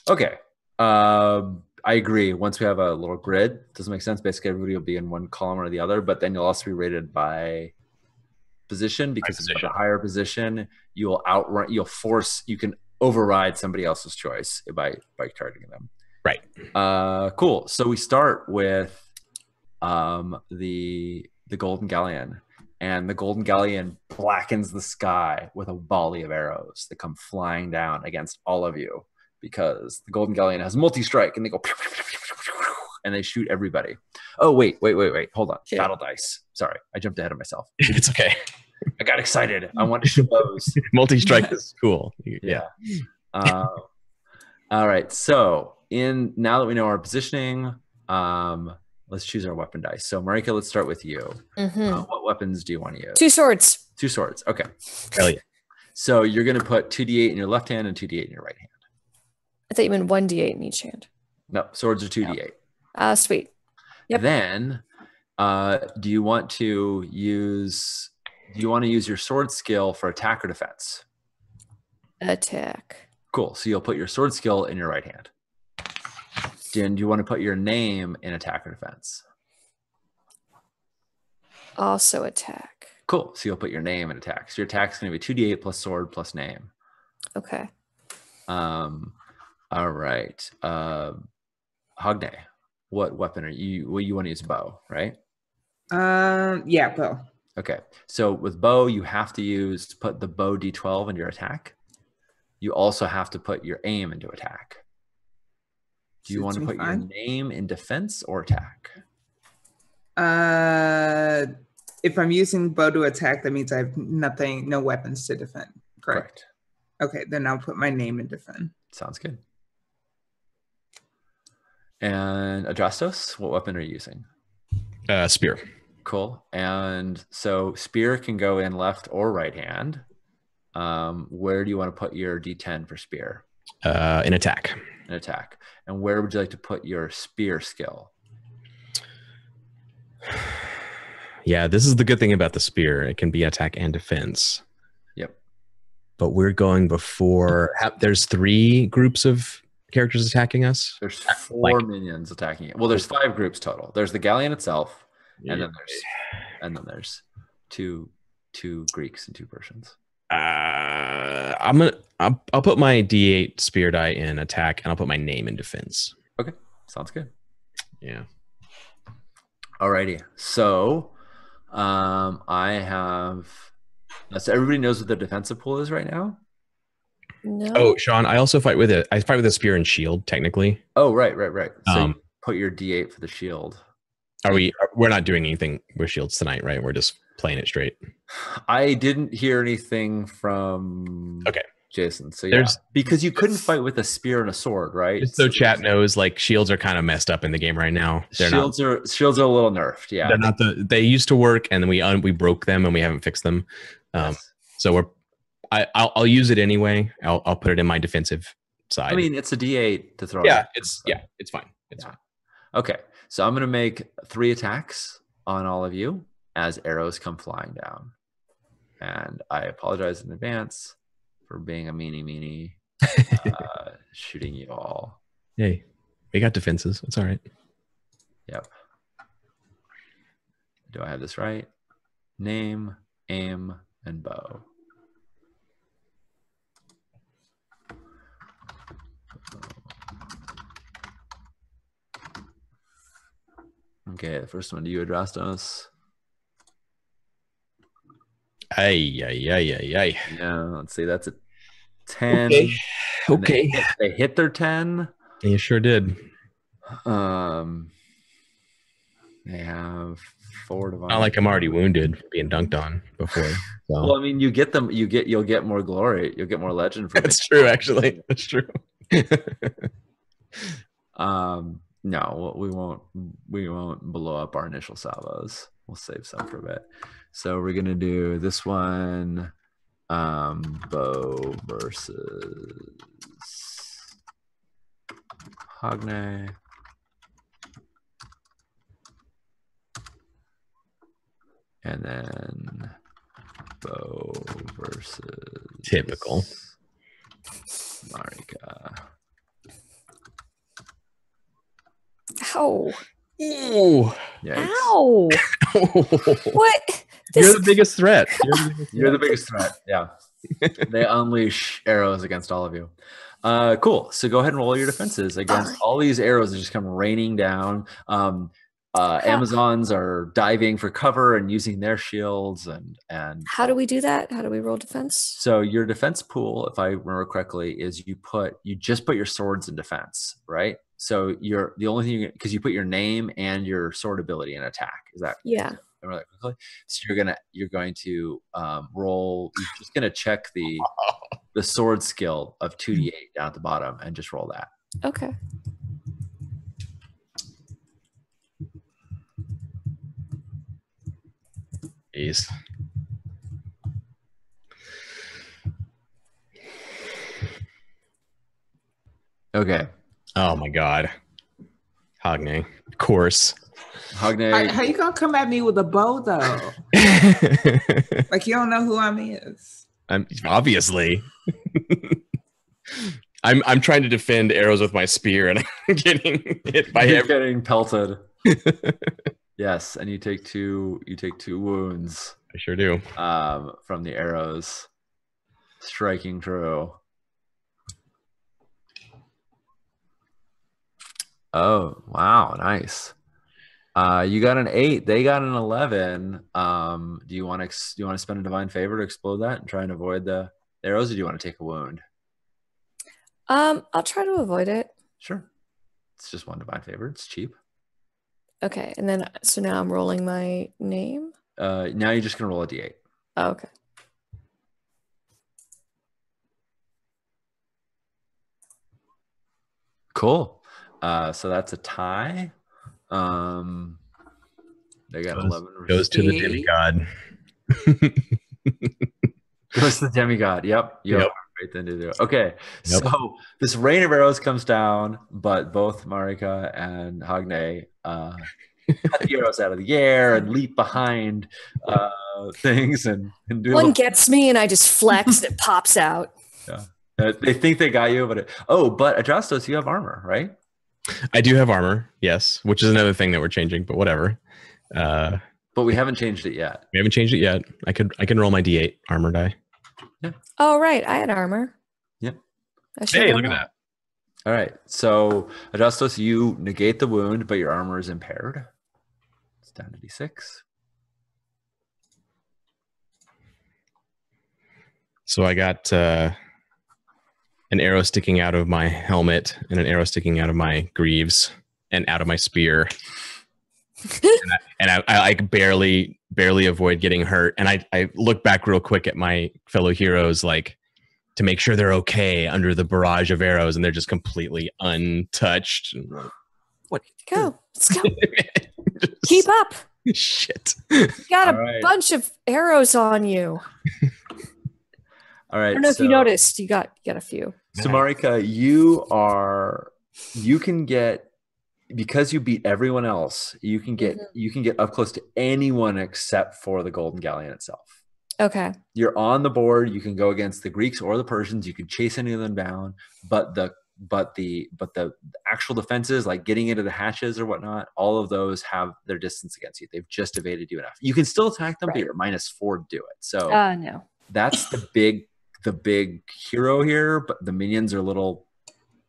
Okay, I agree. Once we have a little grid, it doesn't make sense. Basically, everybody will be in one column or the other, but then you'll also be rated by position because if you have a higher position, you can override somebody else's choice by targeting them. Right. Cool. So we start with the Golden Galleon. And the Golden Galleon blackens the sky with a volley of arrows that come flying down against all of you because the Golden Galleon has multi-strike and they go and they shoot everybody. Oh, wait. Hold on. Shit. Battle dice. Sorry, I jumped ahead of myself. It's okay. I got excited. I want to show those. Multi-strike is cool. Yeah. All right. So now that we know our positioning, let's choose our weapon dice. So, Marika, let's start with you. What weapons do you want to use? 2 swords. 2 swords. Okay. Hell yeah. So you're going to put 2d8 in your left hand and 2d8 in your right hand. I thought you meant 1d8 in each hand. No, swords are 2d8. Sweet. Yep. Then, do you want to use your sword skill for attack or defense? Attack. Cool. So you'll put your sword skill in your right hand. Then do you want to put your name in attack or defense? Also attack. Cool. So you'll put your name in attack. So your attack is going to be 2d8 plus sword plus name. Okay. All right. Hogne, what weapon are you? Well, you want to use bow, right? Yeah, bow. Okay. So with bow, you have to put the bow d12 into your attack. You also have to put your aim into attack. Do you want to put your name in defense or attack? If I'm using bow to attack, that means I have no weapons to defend. Correct. Okay, then I'll put my name in defend. Sounds good. And Adrastos, what weapon are you using? Spear. Cool. And so spear can go in left or right hand. Where do you want to put your d10 for spear? In attack. In attack. And where would you like to put your spear skill? Yeah, this is the good thing about the spear. It can be attack and defense. Yep. But we're going before. There's 3 groups of characters attacking us. There's 4 minions attacking it. Well, there's 5 groups total. There's the galleon itself, and then there's two Greeks and 2 Persians. I'll put my D8 spear die in attack, and I'll put my name in defense. Okay, sounds good. Yeah. Alrighty. So, I have. So everybody knows what the defensive pool is right now. No. Oh, Sean, I also fight with it. I fight with a spear and shield, technically. Oh, right. So you put your D8 for the shield. We're not doing anything with shields tonight, right? We're just playing it straight. I didn't hear anything from Jason. So There's, because you couldn't fight with a spear and a sword, right? Just so chat knows, like shields are kind of messed up in the game right now. Shields are a little nerfed. Yeah, they're not they used to work, and then we broke them and we haven't fixed them. So I'll use it anyway. I'll put it in my defensive side. I mean, it's a D8 to throw. Yeah, it's fine. It's fine. Okay, so I'm gonna make 3 attacks on all of you as arrows come flying down, and I apologize in advance for being a meanie shooting you all. Hey, we got defenses. It's all right. Yep. Do I have this right? Name, aim, and bow. Okay, the first one to you, Adrastos. Ay. Yeah, let's see. That's a 10. Okay. They hit their 10. You sure did. They have 4 divine. Not like I'm already wounded for being dunked on before. So. Well, I mean, you'll get more glory. You'll get more legend from That's true, actually. That's true. No, we won't blow up our initial salvos. We'll save some for a bit. So we're gonna do this one, bow versus Hogne. And then bow versus typical Marika. Ow. Ooh. Yikes. Ow. What? You're the biggest threat. You're the biggest threat. Yeah. They unleash arrows against all of you. Cool. So go ahead and roll your defenses against all these arrows that just come raining down. Amazons are diving for cover and using their shields. And how do we do that? How do we roll defense? So your defense pool, if I remember correctly, is you just put your swords in defense, right? So you're the only thing because you put your name and your sword ability in attack. Is that yeah? Remember that quickly. So you're going to roll. You're just going to check the sword skill of 2d8 down at the bottom and just roll that. Okay. Jeez. Okay. Oh my God. Hogney. Of course. Hogney. How you gonna come at me with a bow though? Like you don't know who I'm is. I'm obviously. I'm trying to defend arrows with my spear and I'm getting hit by You're getting pelted. Yes, and you take two wounds. I sure do. From the arrows striking through. Oh, wow, nice. You got an 8. They got an 11. Do you want to spend a divine favor to explode that and try and avoid the arrows, or do you want to take a wound? I'll try to avoid it. Sure. It's just one divine favor. It's cheap. Okay, and then so now I'm rolling my name. Now you're just gonna roll a d8. Oh, okay. Cool. So that's a tie. They got 11. Goes to the demigod. Goes to the demigod. Yep. Right then to do. Okay. Yep. So this rain of arrows comes down, but both Marika and Hogney cut the arrows out of the air and leap behind things and do. One gets me, and I just flex, and it pops out. Yeah. They think they got you, but Adrastos, you have armor, right? I do have armor, yes, which is another thing that we're changing, but whatever. But we haven't changed it yet. We haven't changed it yet. I can roll my D8 armor die. Yeah. Oh, right. I had armor. Yep. Hey, look at that. All right. So, Adrastos, you negate the wound, but your armor is impaired. It's down to D6. So I got an arrow sticking out of my helmet and an arrow sticking out of my greaves and out of my spear. and I like barely avoid getting hurt. And I look back real quick at my fellow heroes, like to make sure they're okay under the barrage of arrows, and they're just completely untouched. What? Go. Let's go. Keep up. Shit. You got bunch of arrows on you. All right. I don't know if you noticed. You got a few. So Marika, you can get, because you beat everyone else, you can get up close to anyone except for the Golden Galleon itself. Okay. You're on the board. You can go against the Greeks or the Persians. You can chase any of them down, but the actual defenses, like getting into the hatches or whatnot, all of those have their distance against you. They've just evaded you enough. You can still attack them, but you're -4 to do it. So no. That's the big hero here, but the minions are little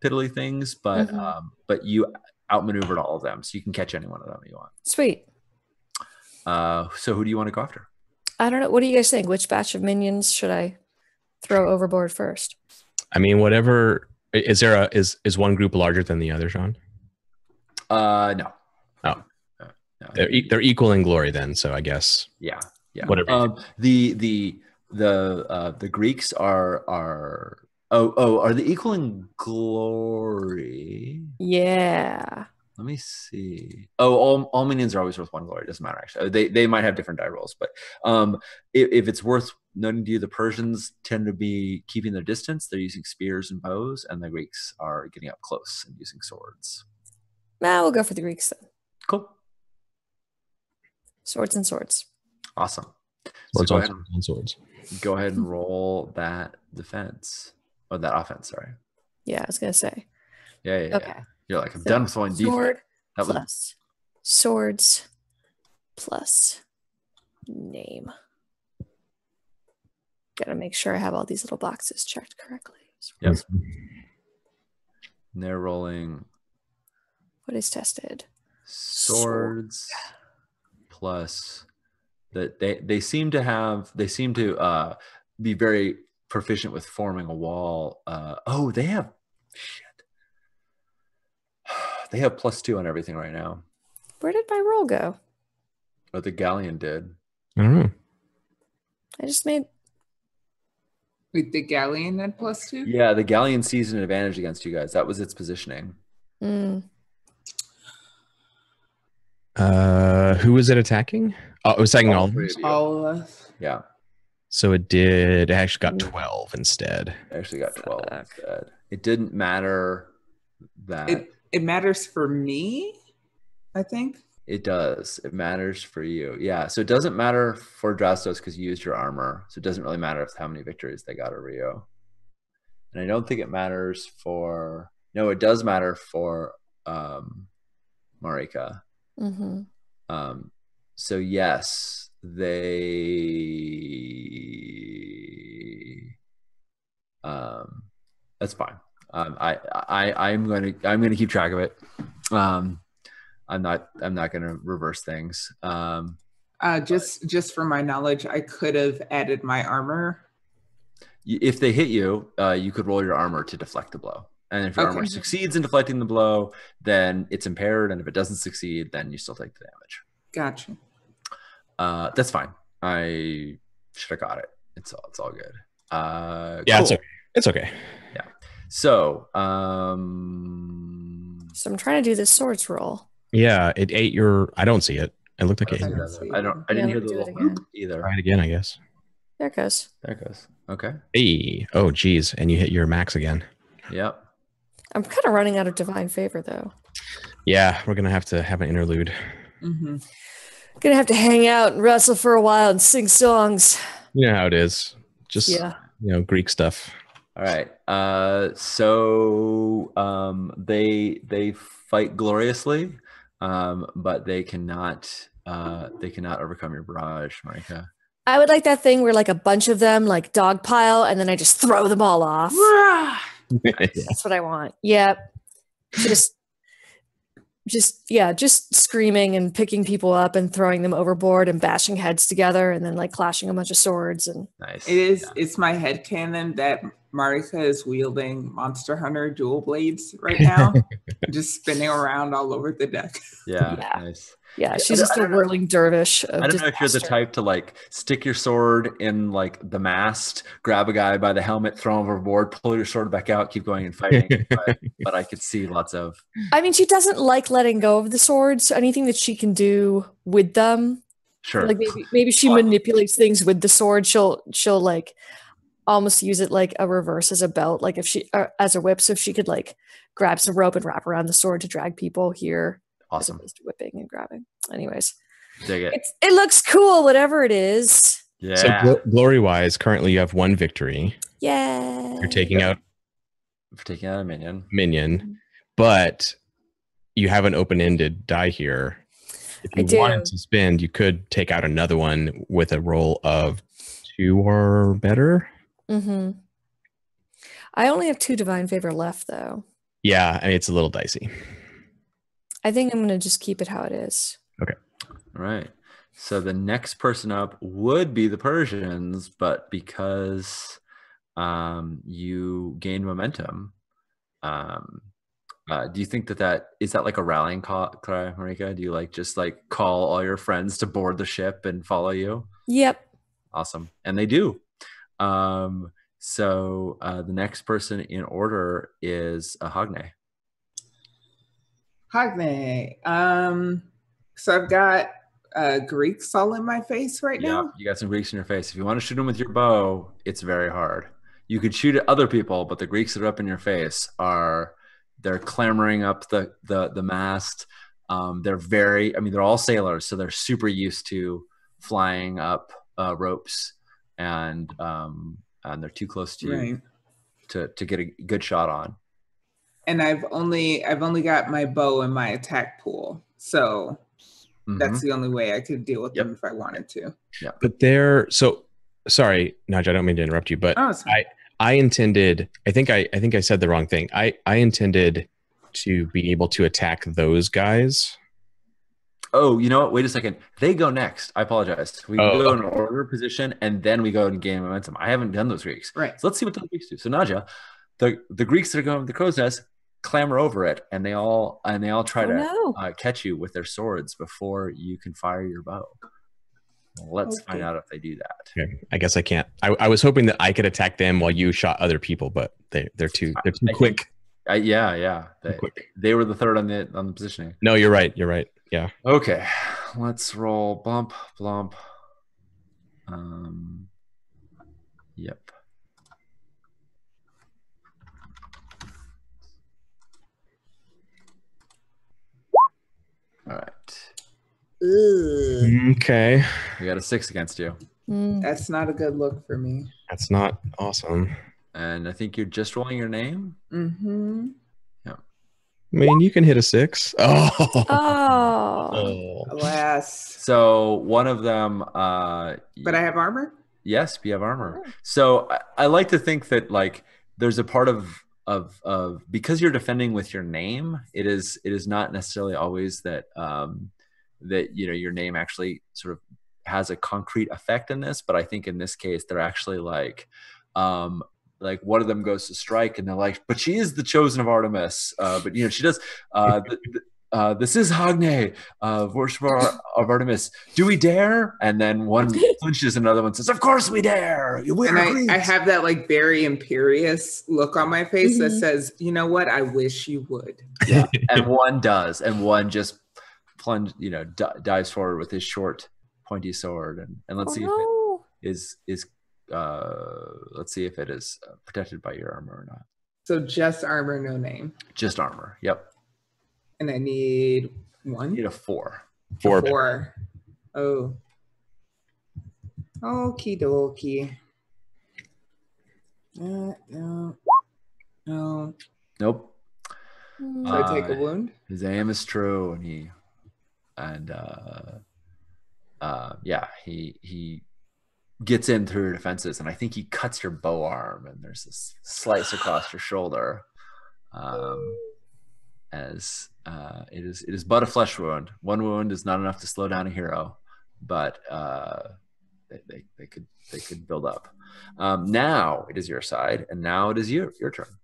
piddly things, but you outmaneuvered all of them, so you can catch any one of them you want. Sweet. So who do you want to go after? I don't know. What do you guys think? Which batch of minions should I throw overboard first? I mean, whatever. Is one group larger than the other, Sean? No. Oh, no. They're equal in glory then. So I guess. Yeah. Whatever. The Greeks are they equal in glory? Yeah. Let me see. Oh, all minions are always worth 1 glory. It doesn't matter, actually. They might have different die rolls, but if it's worth noting to you, the Persians tend to be keeping their distance. They're using spears and bows, and the Greeks are getting up close and using swords. We'll go for the Greeks then. Cool. Swords and swords. Awesome. Swords. Go ahead and roll that defense. Or that offense, sorry. Yeah, I was going to say. Yeah. Okay. You're like, I'm done with throwing defense. Swords plus name. Gotta make sure I have all these little boxes checked correctly. Yes. And they're rolling What is tested? swords plus that they seem to be very proficient with forming a wall. They have shit. They have +2 on everything right now. Where did my roll go? But the galleon did. I don't know. I just made. With the galleon at +2? Yeah, the galleon sees an advantage against you guys. That was its positioning. Mm. Who was it attacking? Oh, it was attacking all of three us. of you. All of us. Yeah, So it actually got 12 instead. I actually got 12 instead. It didn't matter that It matters for me, I think. it does. It matters for you. Yeah, so it doesn't matter for Drastos because you used your armor. So it doesn't really matter how many victories they got over you. And I don't think it matters for... No, it does matter for Marika. Mm-hmm. So yes, they that's fine. I'm gonna keep track of it. I'm not gonna reverse things. Just for my knowledge, I could have added my armor. If they hit you, you could roll your armor to deflect the blow. And if your armor succeeds in deflecting the blow, then it's impaired. And if it doesn't succeed, then you still take the damage. Gotcha. That's fine. I should have got it. It's all good. Yeah, cool. it's okay. It's okay. Yeah. So, So I'm trying to do this swords roll. Yeah, it ate your. I don't see it. It looked like it. I didn't hear the do it little again. whoop either. Try it again, I guess. There it goes. There it goes. Okay. Hey. Oh, geez. And you hit your max again. Yep. I'm kind of running out of divine favor though. Yeah, we're gonna have to have an interlude. Mm-hmm. Gonna have to hang out and wrestle for a while and sing songs. You know how it is. Just Greek stuff. All right. So they fight gloriously, but they cannot overcome your barrage, Marika. I would like that thing where like a bunch of them like dogpile and then I just throw them all off. That's what I want. Yep. Just screaming and picking people up and throwing them overboard and bashing heads together and then like clashing a bunch of swords and nice. It's my headcanon that Marika is wielding Monster Hunter dual blades right now. Just spinning around all over the deck. Yeah. Nice. Yeah, she's just a whirling dervish. I don't know if you're the type to like stick your sword in like the mast, grab a guy by the helmet, throw him overboard, pull your sword back out, keep going and fighting. but I could see lots of. I mean, she doesn't like letting go of the swords. So anything that she can do with them, sure. Like maybe she manipulates things with the sword. She'll like almost use it like a reverse as a belt, like if she as a whip. So if she could like grab some rope and wrap around the sword to drag people here. Awesome. As opposed to whipping and grabbing. Anyways, dig it. It looks cool, whatever it is. Yeah. So glory-wise, currently you have 1 victory. Yeah. You're taking out a minion, but you have an open-ended die here. If you wanted to spend, you could take out another one with a roll of 2 or better. Mm-hmm. I only have 2 divine favor left, though. Yeah, I mean it's a little dicey. I think I'm going to just keep it how it is. Okay. All right. So the next person up would be the Persians, but because you gained momentum, do you think that is that like a rallying cry, Marika? Do you like just like call all your friends to board the ship and follow you? Yep. Awesome. And they do. So the next person in order is Hagne. Hagne. So I've got Greeks all in my face right now. You got some Greeks in your face. If you want to shoot them with your bow, it's very hard. You could shoot at other people, but the Greeks that are up in your face they're clambering up the mast. They're all sailors, so they're super used to flying up ropes, and they're too close to you to get a good shot on. And I've only got my bow in my attack pool, so that's the only way I could deal with them if I wanted to. Yeah, but sorry, Naj, I don't mean to interrupt you, but I intended. I think I said the wrong thing. I intended to be able to attack those guys. Oh, you know what? Wait a second. They go next. I apologize. We go in okay. order position, and then we go and gain momentum. I haven't done those Greeks. Right. So let's see what the Greeks do. So Naja, the Greeks that are going with the crow's nest clamber over it, and they all try to catch you with their swords before you can fire your bow. Well, let's find out if they do that. Okay. I guess I can't. I was hoping that I could attack them while you shot other people, but they're too quick. Yeah. They were the third on the positioning. No, you're right. You're right. Yeah. Okay, let's roll blump. Yep. All right. Okay. We got a 6 against you. That's not a good look for me. That's not awesome. And I think you're just rolling your name. Mm-hmm. Yeah. I mean, you can hit a 6. Oh. Alas. So one of them. But I have armor? Yes, you have armor. So I like to think that like there's a part of because you're defending with your name, it is not necessarily always that that your name actually sort of has a concrete effect in this, but I think in this case they're actually like one of them goes to strike and they're like, but she is the chosen of Artemis, but she does this is Hagne, worshiper of Artemis. Do we dare? And then one punches another one, says, "Of course we dare." I have that like very imperious look on my face that says, "You know what? I wish you would." Yeah, and one does, and one just dives forward with his short, pointy sword, and let's see if it is let's see if it is protected by your armor or not. So just armor, no name. Just armor. Yep. And I need 1. You need a 4. 4. Oh. Okie dokie. No. Nope. So I take a wound? His aim is true, and he gets in through your defenses, and I think he cuts your bow arm, and there's this slice across your shoulder. As it is but a flesh wound. One wound is not enough to slow down a hero, but they could build up. Now it is your side, and now it is your turn.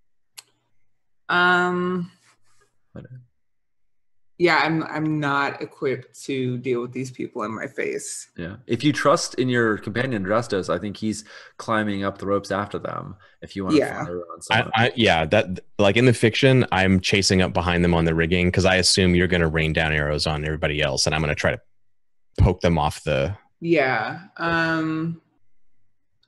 Yeah, I'm not equipped to deal with these people in my face. Yeah. If you trust in your companion Justice, I think he's climbing up the ropes after them. If you want to fire on someone. That like in the fiction, I'm chasing up behind them on the rigging because I assume you're going to rain down arrows on everybody else, and I'm going to try to poke them off the. Yeah.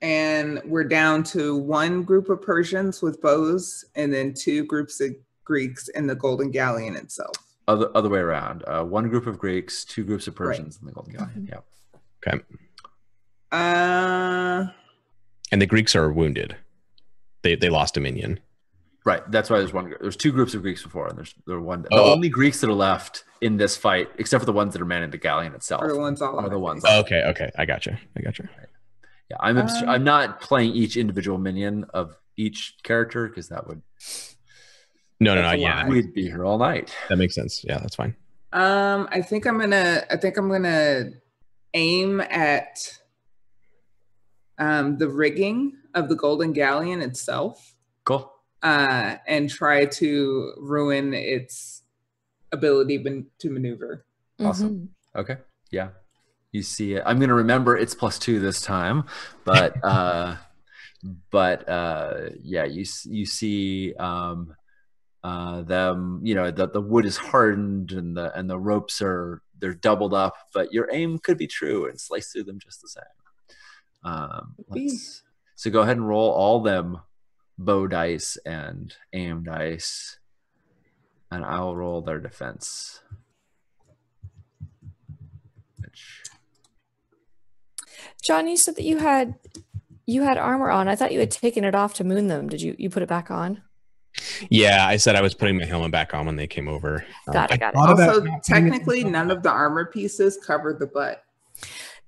And we're down to 1 group of Persians with bows, and then 2 groups of Greeks in the Golden Galleon itself. Other way around. 1 group of Greeks, 2 groups of Persians in the Golden Galleon. Yeah. Okay. And the Greeks are wounded. They lost a minion. Right. That's why there's 2 groups of Greeks before, and there's one. The only Greeks that are left in this fight, except for the ones that are manning the galleon itself, are the ones. Okay. I gotcha. Right. Yeah. I'm not playing each individual minion of each character because that would. No. Yeah, we'd be here all night. That makes sense. Yeah, that's fine. I think I'm gonna aim at the rigging of the Golden Galleon itself. Cool. And try to ruin its ability to maneuver. Awesome. Okay. Yeah. You see it. I'm gonna remember it's +2 this time, but yeah, you see them, the wood is hardened and the ropes they're doubled up, but your aim could be true and slice through them just the same. So go ahead and roll all them bow dice and aim dice, and I will roll their defense. John, you said that you had armor on. I thought you had taken it off to moon them. Did you put it back on? Yeah, I said I was putting my helmet back on when they came over. Got it. Also, technically, none of the armor pieces cover the butt.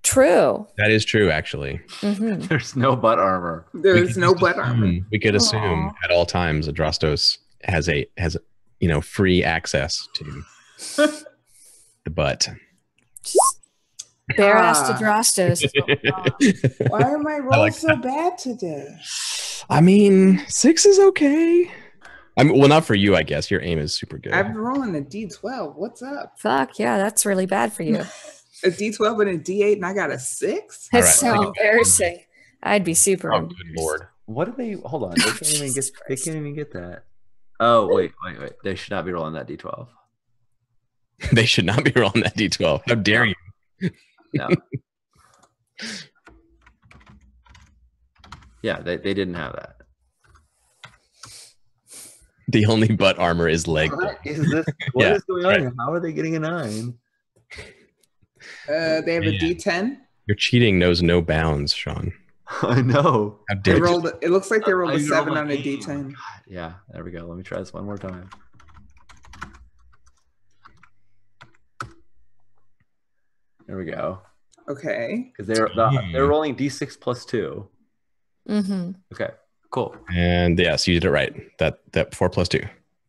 True. That is true, actually. Mm-hmm. There's no butt armor. There's no butt armor. We could assume Aww. at all times Adrastos has free access to the butt. Bare ass to Drastos. Why are my rolls so bad today? I mean, 6 is okay. I mean, well, not for you, I guess. Your aim is super good. I'm rolling a D12. What's up? Fuck yeah, that's really bad for you. A D12 and a D8, and I got a 6? All It's right, so embarrassing. I'd be super. Oh, good lord. What do they? Hold on. They can't even get. They can't even get that. Oh wait. They should not be rolling that D12. They should not be rolling that D12. How dare you? No. Yeah, they didn't have that. The only butt armor is leg. What is this? What Yeah, is going on? Right. How are they getting a 9? They have a D10. Your cheating knows no bounds, Sean. I know. How dare you? It looks like they rolled a I 7 rolled on a an 8. D10. God, yeah, there we go. Let me try this one more time. There we go. Okay. Because they're rolling D6 plus 2. Mm-hmm. Okay, cool. And yes, you did it right. That 4 plus 2.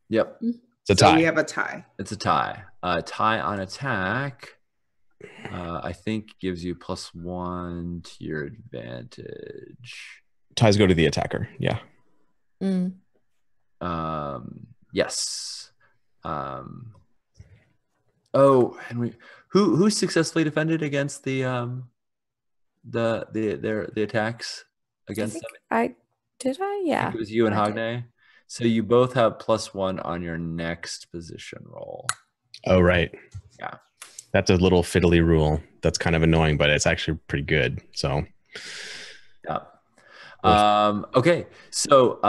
Yep, It's a So tie. we have a tie. it's a tie. Tie on attack, I think gives you +1 to your advantage. Ties go to the attacker. Yeah. Mm. Yes. Oh, Henry, who successfully defended against the attacks against them? I yeah. It was you and I did. Hognay. So you both have +1 on your next position roll. Oh, right. Yeah. That's a little fiddly rule. That's kind of annoying, but it's actually pretty good. So, Yeah. Okay. So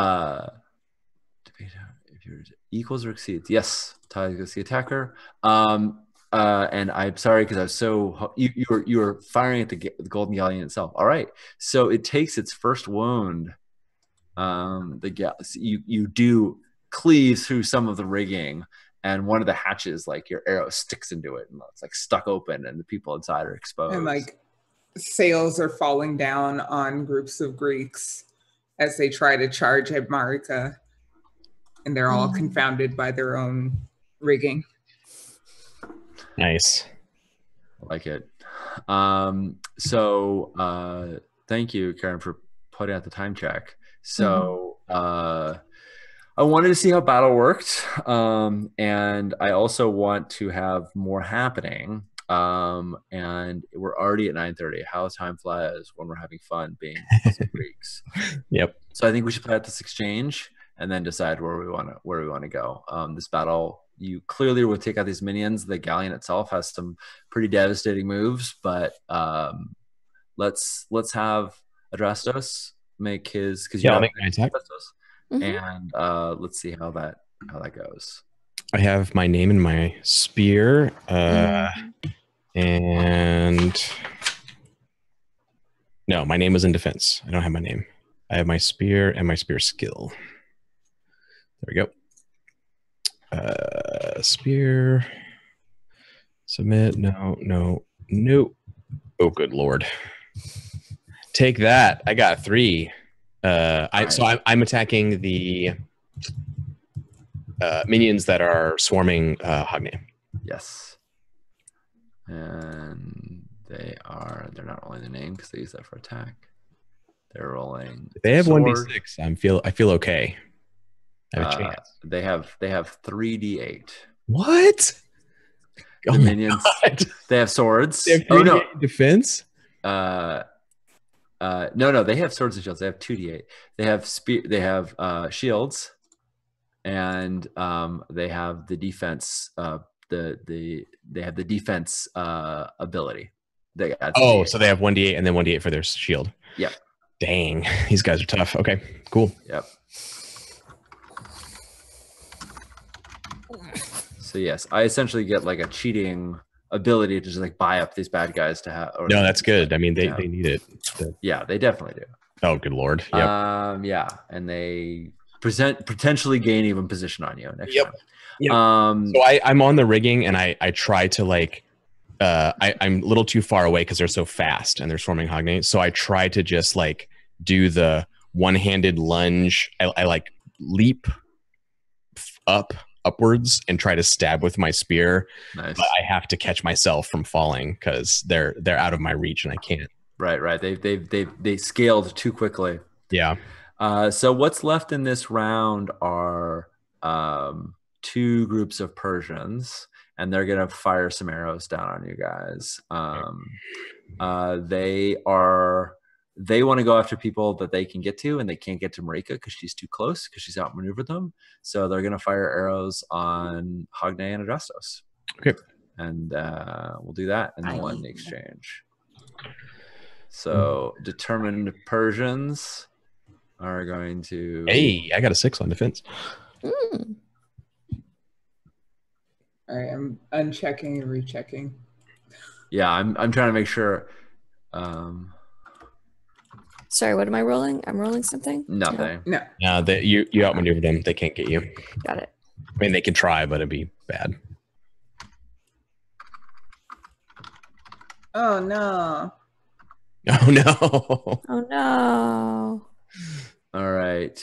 if you're equals or exceeds, yes, tie against the attacker. And I'm sorry because I was so you were firing at the golden galleon itself. All right. So it takes its first wound. You do cleave through some of the rigging, and one of the hatches, like your arrow sticks into it, and it's like stuck open, and the people inside are exposed. And like sails are falling down on groups of Greeks as they try to charge at Marika, and they're all confounded by their own rigging. nice. I like it. Thank you, Karen, for putting out the time check. So I wanted to see how battle worked, and I also want to have more happening. And we're already at 9:30. How time flies when we're having fun being Greeks. Yep. So I think we should play out this exchange and then decide where we want to go. This battle, you clearly will take out these minions. The galleon itself has some pretty devastating moves, but let's have Adrastos make his, because I'll make my attack. And let's see how that goes. I have my name and my spear, and no, my name was in defense. I don't have my name. I have my spear and my spear skill. There we go. Spear. Submit. No. Oh, good lord. Take that. I got 3. I'm attacking the minions that are swarming Hognay. Yes. And they're not rolling the name because they use that for attack. They're rolling. If they have sword. 1d6. I feel okay. I have a chance. They have 3d8. What? The minions. They have swords. They have 3d8 defense? No, they have swords and shields. They have 2d8. They have they have shields, and they have the defense. They have the defense ability. So they have 1d8 and then 1d8 for their shield. Yep. Dang, these guys are tough. Okay, cool. Yep. So yes, I essentially get like a cheating ability to just like buy up these bad guys to have. No, that's good. I mean, they need it. Yeah, they definitely do. Oh, good lord. Yep. Yeah, and they potentially gain even position on you next time. Yep. So I'm on the rigging and I try to like I'm a little too far away because they're so fast and they're swarming Hogne. So I try to just like do the one-handed lunge. I like leap upwards and try to stab with my spear. Nice. But I have to catch myself from falling because they're out of my reach and I can't. Right. They scaled too quickly. Yeah. So what's left in this round are 2 groups of Persians, and they're gonna fire some arrows down on you guys. They want to go after people that they can get to, and they can't get to Marika because she's too close, because she's outmaneuvered them. So they're gonna fire arrows on Hogne and Adrestos. Okay. And we'll do that and we'll end the exchange. So determined Persians are going to. Hey, I got a 6 on defense. Mm. All right, I'm unchecking and rechecking. Yeah, I'm trying to make sure. Sorry, what am I rolling? I'm rolling something? Nothing. No. Yeah, you outmaneuver them. They can't get you. Got it. I mean, they can try, but it'd be bad. Oh no. Oh no. Oh no. All right.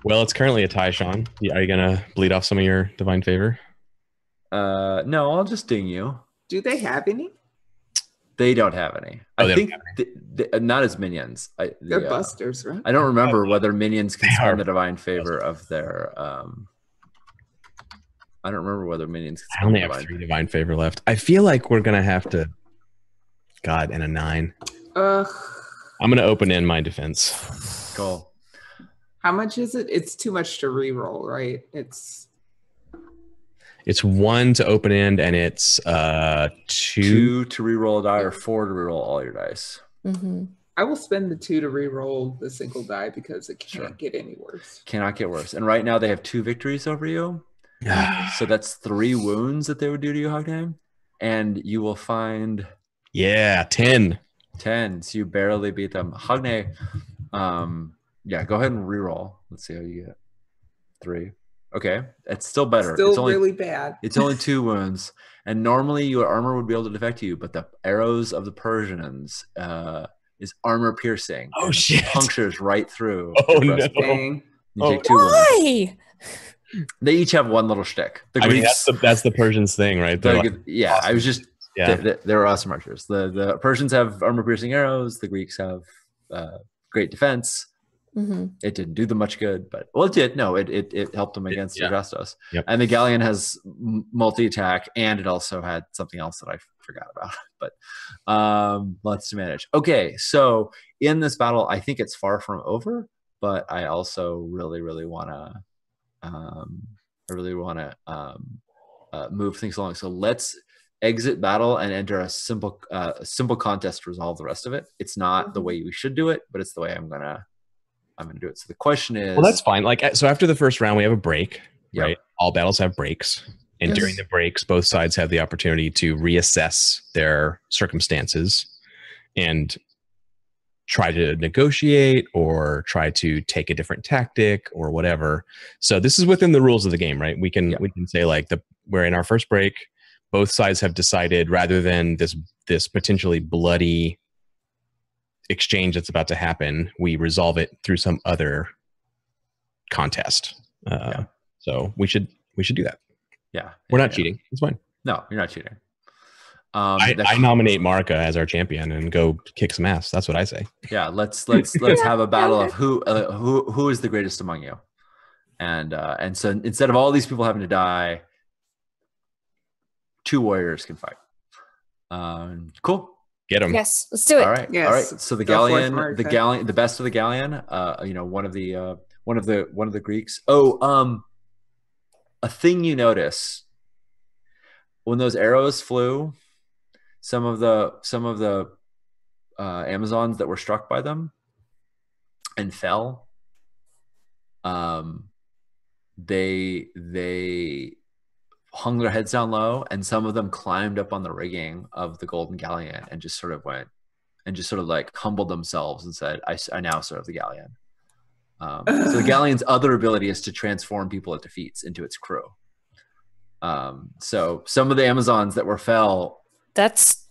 Well, it's currently a tie, Sean. Are you gonna bleed off some of your divine favor? No, I'll just ding you. Do they have any? They don't have any. Oh, I think not as minions. They're busters, right? I don't remember whether minions can They spend are the divine favor of their. I don't remember whether minions can I spend only the have divine 3 divine favor left. I feel like we're gonna have to. God, and a 9. Ugh. I'm gonna open in my defense. Cool. How much is it? It's too much to re-roll, right? It's 1 to open end, and it's 2 to reroll a die or 4 to reroll all your dice. Mm-hmm. I will spend the 2 to re-roll the single die because it can't get any worse. Cannot get worse. And right now they have 2 victories over you. So that's 3 wounds that they would do to you, Hognheim. And you will find 10. 10. So you barely beat them. Hogne, yeah, go ahead and reroll. Let's see how you get. 3. Okay, it's still better. Still it's only, really bad. It's only 2 wounds, and normally your armor would be able to defect you, but the arrows of the Persians is armor piercing. Oh shit! Punctures right through. Oh no! Dang. You take 2 wounds. Why? They each have 1 little shtick. The I mean, Greeks, that's the Persians thing, right? They're like, yeah, awesome. I was just. Yeah. They were awesome archers. The Persians have armor piercing arrows. The Greeks have great defense. Mm-hmm. It didn't do them much good, but well, it did. No, it helped them against Adrestos. Yep. And the galleon has multi attack, and it also had something else that I forgot about. But lots to manage. Okay, so in this battle, I think it's far from over, but I also really want to move things along. So let's exit battle and enter a simple contest to resolve the rest of it. It's not the way we should do it, but it's the way I'm gonna do it. So the question is, well, that's fine. Like, so after the first round, we have a break, Yep. right? All battles have breaks, and Yes. during the breaks, both sides have the opportunity to reassess their circumstances and try to negotiate or try to take a different tactic or whatever. So this is within the rules of the game, right? We can say like we're in our first break. Both sides have decided, rather than this potentially bloody exchange that's about to happen, we resolve it through some other contest. So we should do that. Yeah, We're not cheating. It's fine. No, you're not cheating. I nominate Marika as our champion and go kick some ass. That's what I say. Yeah, let's have a battle of who is the greatest among you, and so instead of all these people having to die, 2 warriors can fight. Cool. Get them. Yes, let's do it. All right. Yes. All right. So the Go forth, galleon, Marika. the best of the galleon. One of the Greeks. Oh, a thing you notice when those arrows flew, some of the Amazons that were struck by them and fell. They hung their heads down low, and some of them climbed up on the rigging of the golden galleon and just sort of like humbled themselves and said, I now serve the galleon. So the galleon's other ability is to transform people it defeats into its crew. So some of the Amazons that were fell. That's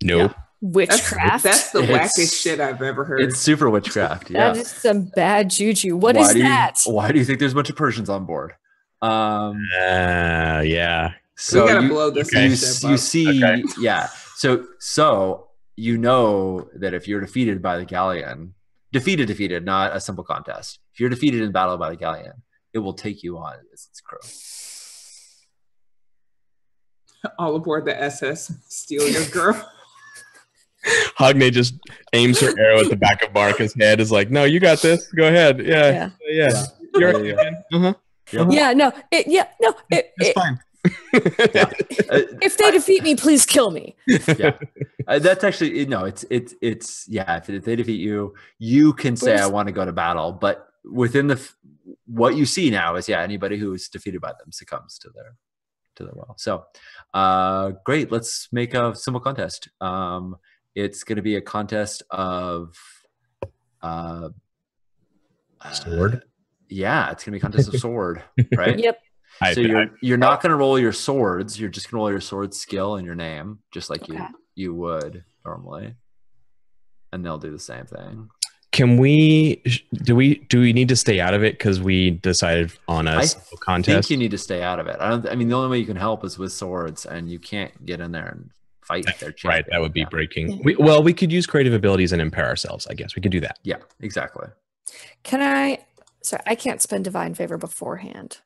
Nope. witchcraft. That's the wackest shit I've ever heard. It's super witchcraft. Yeah. That is some bad juju. What is that? Why do you think there's a bunch of Persians on board? Yeah. So we gotta blow this. You see, yeah. So you know that if you're defeated by the galleon, defeated, not a simple contest. If you're defeated in battle by the galleon, it will take you on as its crew. All aboard the SS, steal your girl. Hogne just aims her arrow at the back of Marika's head. Is like, no, you got this. Go ahead. Yeah. You're it's fine. If they defeat me, please kill me. Yeah, that's actually it's yeah. If they defeat you, you can say I want to go to battle, but within what you see now is anybody who is defeated by them succumbs to their will. So great, let's make a simple contest. It's going to be a contest of sword. Yeah, it's going to be a contest of sword, right? Yep. So you're not going to roll your swords. You're just going to roll your sword skill and your name, just like you would normally, and they'll do the same thing. Can we? Do we need to stay out of it because we decided on a contest? I think you need to stay out of it. I mean, the only way you can help is with swords, and you can't get in there and fight their champion. Right, that would be breaking. We could use creative abilities and impair ourselves. I guess we could do that. Yeah, exactly. Can I? Sorry, I can't spend divine favor beforehand.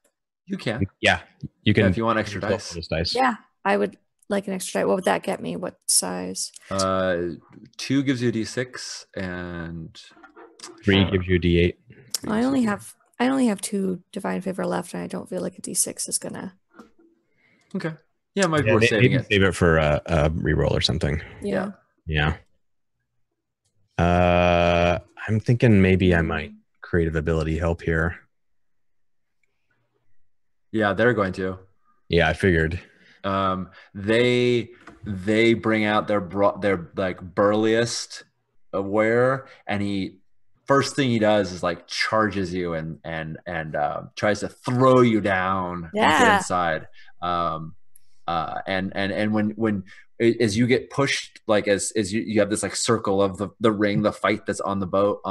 You can. Yeah, you can. If you want extra dice. Yeah, I would like an extra die. What would that get me? What size? 2 gives you a D6, and 3 gives you a D8. I only have 2 divine favor left, and I don't feel like a D6 is gonna. Okay. Yeah, it might be worth saving it. Save it for a reroll or something. Yeah. Yeah. I'm thinking maybe I might creative ability help here. Yeah, they're going to. Yeah, I figured. They bring out their like burliest wearer, and first thing he does is like charges you and tries to throw you down inside. And when as you get pushed, like as you have this like circle of the ring, the fight that's on the boat,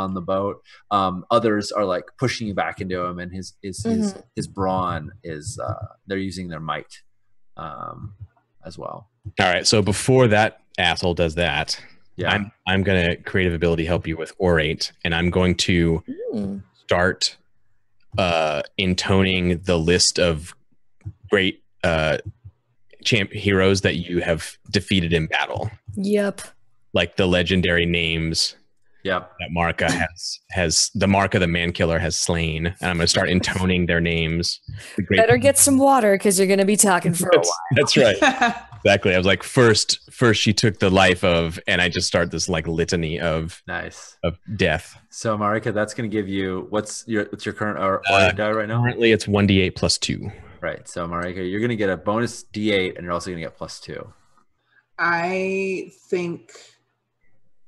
others are like pushing you back into him, and his brawn is they're using their might as well. All right, so before that asshole does that, I'm gonna creative ability help you with orate, and I'm going to start intoning the list of great heroes that you have defeated in battle. Yep. Like the legendary names. Yep. That Marika has the Marika the man killer has slain, and I'm going to start intoning their names. Better get some water because you're going to be talking for a while. That's right. Exactly. I was like, first she took the life of, and I just start this like litany of death. So Marika, that's going to give you what's your current die right now? Currently, it's 1d8 plus 2. Right. So Marika, you're going to get a bonus D8, and you're also going to get plus 2. I think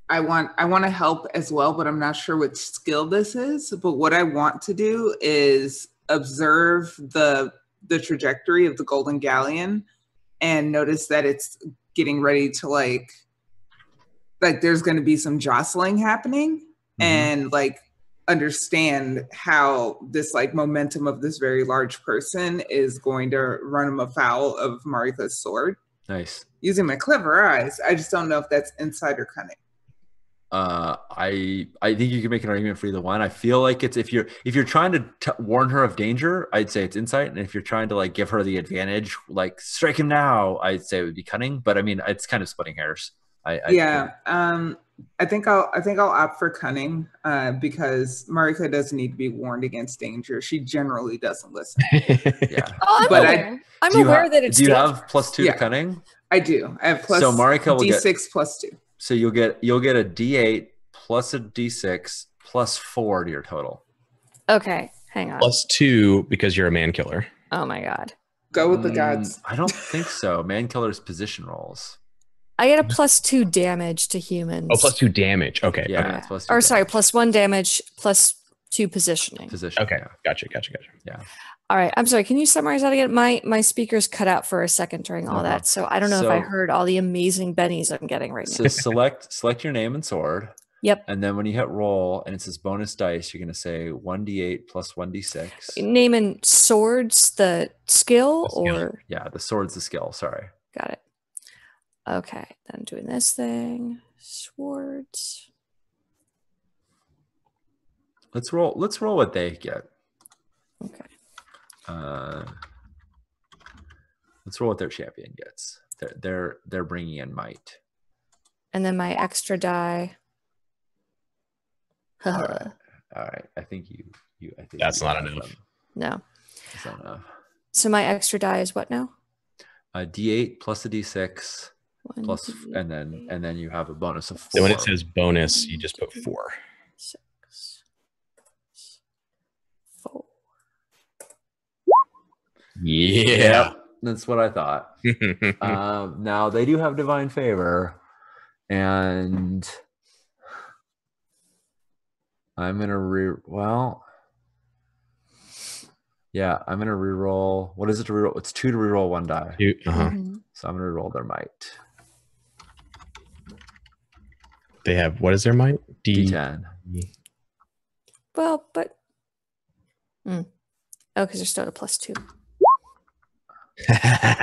I want to help as well, but I'm not sure which skill this is. But what I want to do is observe the trajectory of the Golden Galleon and notice that it's getting ready to like there's going to be some jostling happening, and like understand how this like momentum of this very large person is going to run him afoul of Marika's sword. Nice. Using my clever eyes. I just don't know if that's insider cunning. I think you can make an argument for either one. I feel like it's if you're trying to warn her of danger, I'd say it's insight, and if you're trying to like give her the advantage, like strike him now, I'd say it would be cunning. But I mean, it's kind of splitting hairs. I think I'll opt for cunning because Marika doesn't need to be warned against danger. She generally doesn't listen. Yeah. Oh, I'm aware that it's. Do you have plus 2 to cunning? I do. I have plus. So Marika will D6 get plus 2. So you'll get a D8 plus a D6 plus 4 to your total. Okay, hang on. Plus 2 because you're a man killer. Oh my god. Go with the gods. I don't think so. Man killer's position rolls. I get a plus 2 damage to humans. Oh, plus 2 damage. Okay. Yeah. Okay. It's plus 2 or damage. sorry, plus 1 damage, plus 2 positioning. Position. Okay. Yeah. Gotcha. Yeah. All right. I'm sorry. Can you summarize that again? My speakers cut out for a second during all that, so I don't know if I heard all the amazing bennies I'm getting right now. So select your name and sword. Yep. And then when you hit roll and it says bonus dice, you're going to say 1d8 plus 1d6. Name and swords, the skill, or yeah, the sword's the skill. Sorry. Got it. Okay, then I'm doing this thing. Swords. Let's roll what they get. Okay. Let's roll what their champion gets. They're bringing in might. And then my extra die. All right. I think that's not enough. No. That's not enough. So my extra die is what now? A D8 plus a D6 plus, and then you have a bonus of 4. So when it says bonus, you just put 4. 6 4. Yeah. That's what I thought. Now they do have divine favor, and I'm gonna I'm gonna reroll. What is it to reroll? It's 2 to reroll 1 die. So I'm gonna reroll their might. They have, what is their might? D10. Well, but oh, because they're still at a +2.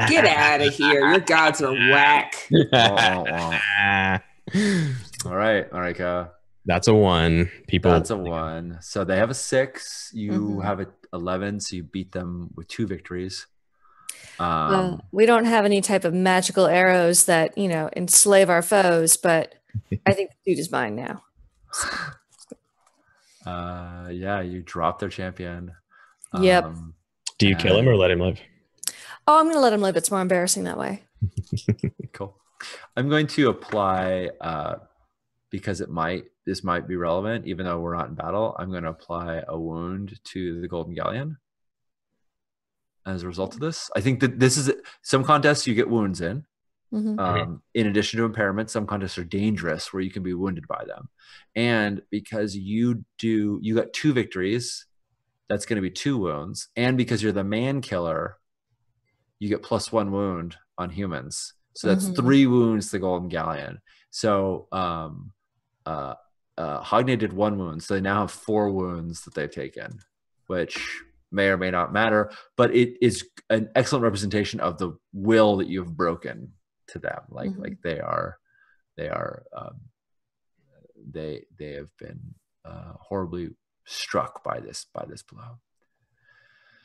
Get out of here! Your gods are whack. All right, Ka. That's a 1. That's a 1. So they have a 6. You have a 11. So you beat them with 2 victories. We don't have any type of magical arrows that enslave our foes, but I think the dude is mine now. Yeah, you drop their champion. Yep. Do you kill him or let him live? Oh, I'm going to let him live. It's more embarrassing that way. Cool. I'm going to apply, because this might be relevant, even though we're not in battle, I'm going to apply a wound to the Golden Galleon as a result of this. I think that this is some contests you get wounds in. In addition to impairment, some contests are dangerous where you can be wounded by them. And because you got 2 victories, that's going to be 2 wounds. And because you're the man killer, you get +1 wound on humans. So that's 3 wounds to the Golden Galleon. So Hogne did 1 wound, so they now have 4 wounds that they've taken, which may or may not matter, but it is an excellent representation of the will that you've broken to them. Like they have been horribly struck by this blow.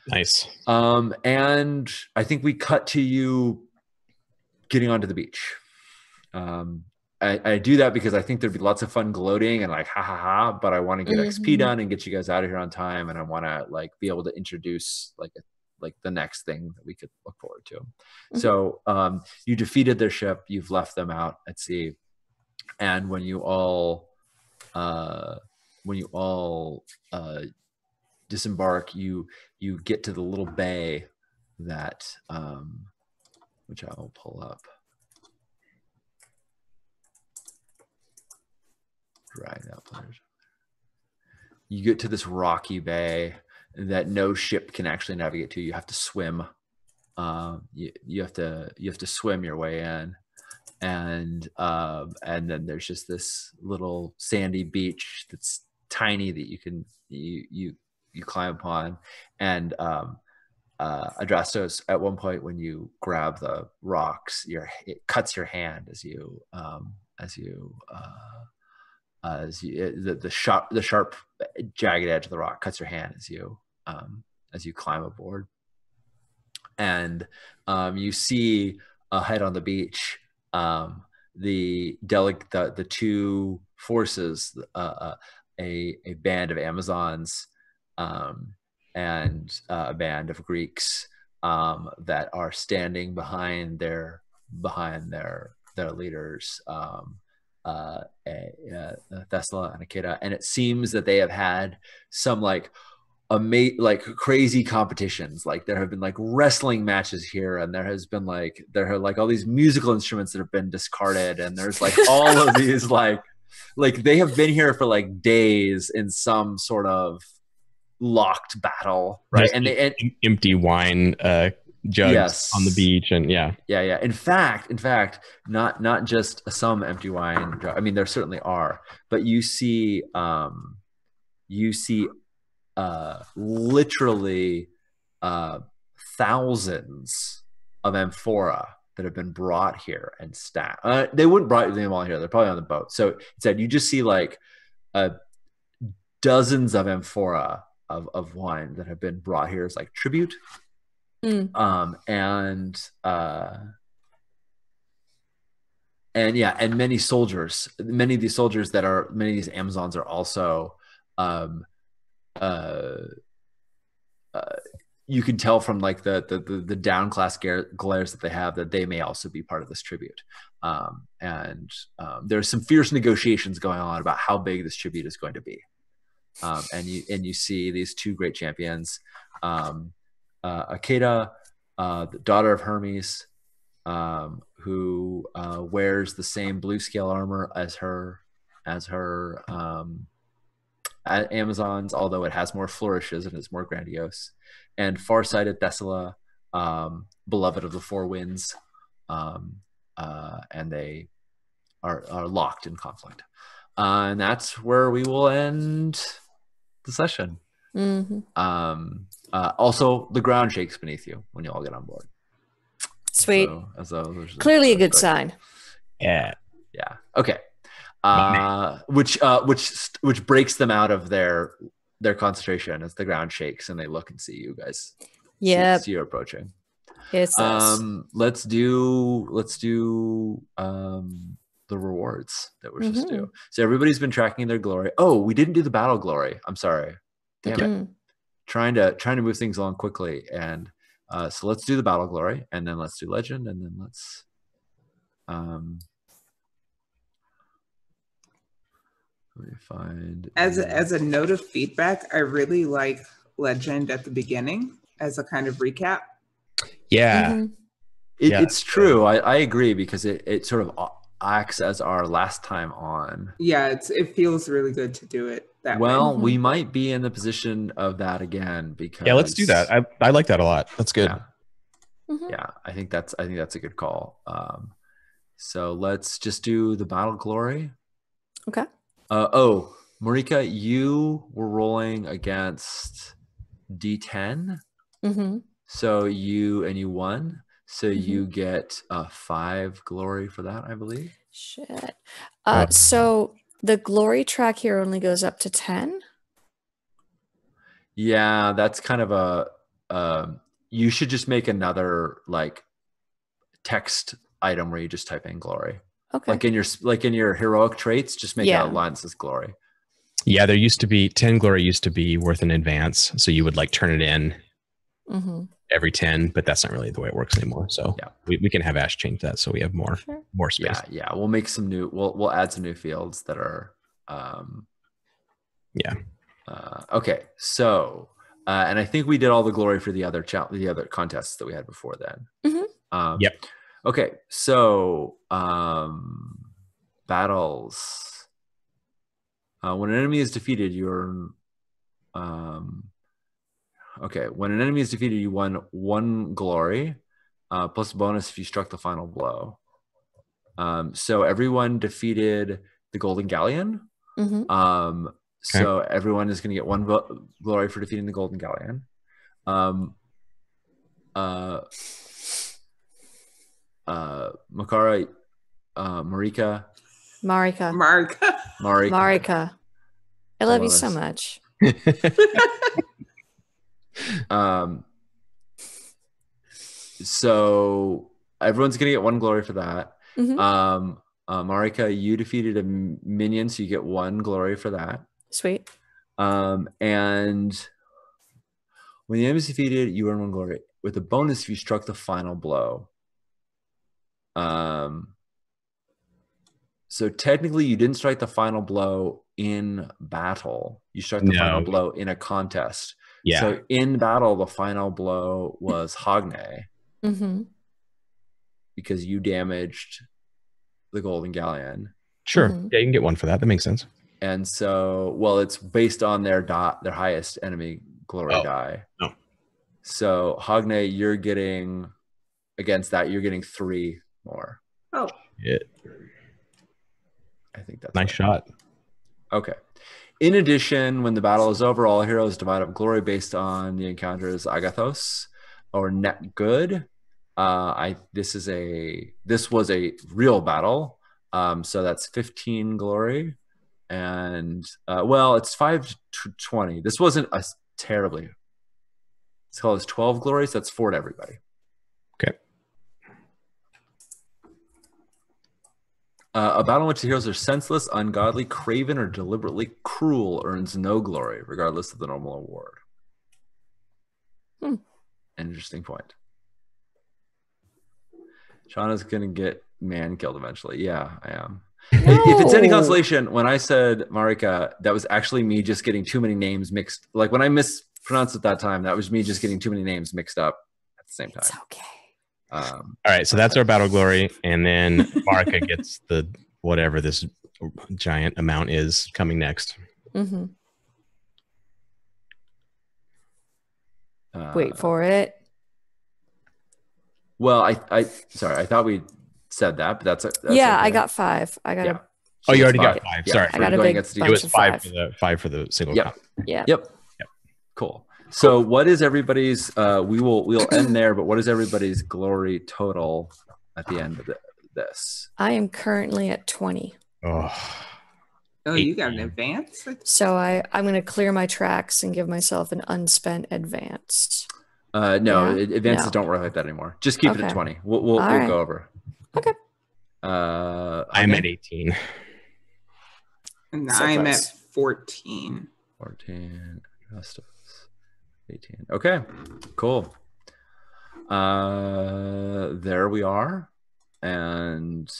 Nice. And I think we cut to you getting onto the beach. I do that because I think there'd be lots of fun gloating and like, ha ha ha, but I want to get XP done and get you guys out of here on time. And I want to be able to introduce like the next thing that we could look forward to. So you defeated their ship, you've left them out at sea. And when you all disembark, you get to the little bay that which I will pull up. Drag that players. You get to this rocky bay that no ship can actually navigate to. You have to swim. You have to swim your way in, and then there's just this little sandy beach that's tiny that you climb upon, and Adrastos, at one point when you grab the rocks, it cuts your hand the sharp jagged edge of the rock cuts your hand as you climb aboard, and you see ahead on the beach the 2 forces, a band of Amazons and a band of Greeks that are standing behind their leaders, Thesla and Akita, and it seems that they have had some crazy competitions. Like there have been wrestling matches here, and there are all these musical instruments that have been discarded, and there's all of these like they have been here for days in some sort of locked battle, right? There's And empty wine jugs yes. on the beach, and yeah. In fact, not just some empty wine. I mean, there certainly are, but you see literally thousands of amphora that have been brought here and stacked. They wouldn't brought them all here. They're probably on the boat. So instead, you just see like dozens of amphora of wine that have been brought here as like tribute. And many soldiers, many of these Amazons are also, you can tell from like the down class glares that they have that they may also be part of this tribute. There's some fierce negotiations going on about how big this tribute is going to be. And you see these two great champions, Akeda, the daughter of Hermes, who wears the same blue scale armor as her Amazons, although it has more flourishes and is more grandiose, and farsighted Thessala, beloved of the four winds, and they are locked in conflict. And that's where we will end the session. Also, the ground shakes beneath you when you all get on board. Sweet. So clearly a good sign. Yeah. Okay. Which breaks them out of their concentration as the ground shakes and they look and see you guys. Yeah. See you approaching. It's us. Let's do the rewards that we're supposed to do. So everybody's been tracking their glory. Oh, we didn't do the battle glory. I'm sorry. Damn it. Trying to move things along quickly. And so let's do the battle glory, and then let's do legend, and then let's let me find as a note of feedback, I really like legend at the beginning as a kind of recap. Yeah. It's true. I agree, because it sort of acts as our last time on. Yeah, it feels really good to do it that way. Well, we might be in the position of that again, because let's do that. I like that a lot. That's good. Yeah, I think that's a good call. So let's just do the battle glory. Okay. Marika, you were rolling against D10. So you won. So you get 5 glory for that, I believe. Shit. So the glory track here only goes up to 10. Yeah, that's kind of a. You should just make another like text item where you just type in glory. Okay. Like in your heroic traits, just make a line that says glory. Yeah, there used to be 10 glory used to be worth an advance, so you would like turn it in every 10, but that's not really the way it works anymore. So we can have Ash change that so we have more space. Yeah, we'll make some new. We'll add some new fields that are. Okay, so and I think we did all the glory for the other contests that we had before then. Yep. Okay, so battles. When an enemy is defeated, when an enemy is defeated, you won 1 glory, plus bonus if you struck the final blow. So everyone defeated the Golden Galleon. So everyone is going to get 1 glory for defeating the Golden Galleon. Makara, Marika. I love you so much. So everyone's gonna get 1 glory for that. Marika, you defeated a minion, so you get 1 glory for that. Sweet. And when the enemy is defeated, you earn 1 glory with a bonus if you struck the final blow. So technically you didn't strike the final blow in battle. You struck the final blow in a contest. Yeah. So in battle, the final blow was Hogne. Because you damaged the Golden Galleon. Sure. Yeah, you can get 1 for that. That makes sense. And so, well, it's based on their highest enemy glory die. No. So Hogne, you're getting against that. You're getting 3 more. Oh, Yeah. I think that's Nice shot. Okay. In addition, when the battle is over, all heroes divide up glory based on the encounter's agathos or net good. This was a real battle. So that's 15 glory. And it's 5 to 20. This wasn't a terribly. So it's 12 glories. That's 4 to everybody. Okay. A battle in which the heroes are senseless, ungodly, craven, or deliberately cruel earns no glory, regardless of the normal award. Interesting point. Shauna's going to get man killed eventually. Yeah, I am. No. If it's any consolation, when I said Marika, that was actually me just getting too many names mixed. Like when I mispronounced it that time, that was me just getting too many names mixed up at the same time. It's okay. All right, so that's our battle glory, and then Marika gets the whatever this giant amount is coming next. Mm-hmm. Wait for it. Well, I thought we said that, but that's yeah. okay. I got 5. I got. Yeah. Oh, you already got 5. Yeah. Sorry, I got a big bunch. It was of 5 for the single. Yep. Count. Yeah. Yep. Cool. So what is everybody's we'll end there, but what is everybody's glory total at the end of this? I am currently at 20. Oh, you got an advance? So I'm going to clear my tracks and give myself an unspent advance. No, advances don't work like that anymore. Just keep it at 20. We'll right. go over. Okay. I'm at 18. And I'm at 14. 14. Rest of us. 18. Okay, cool. There we are, and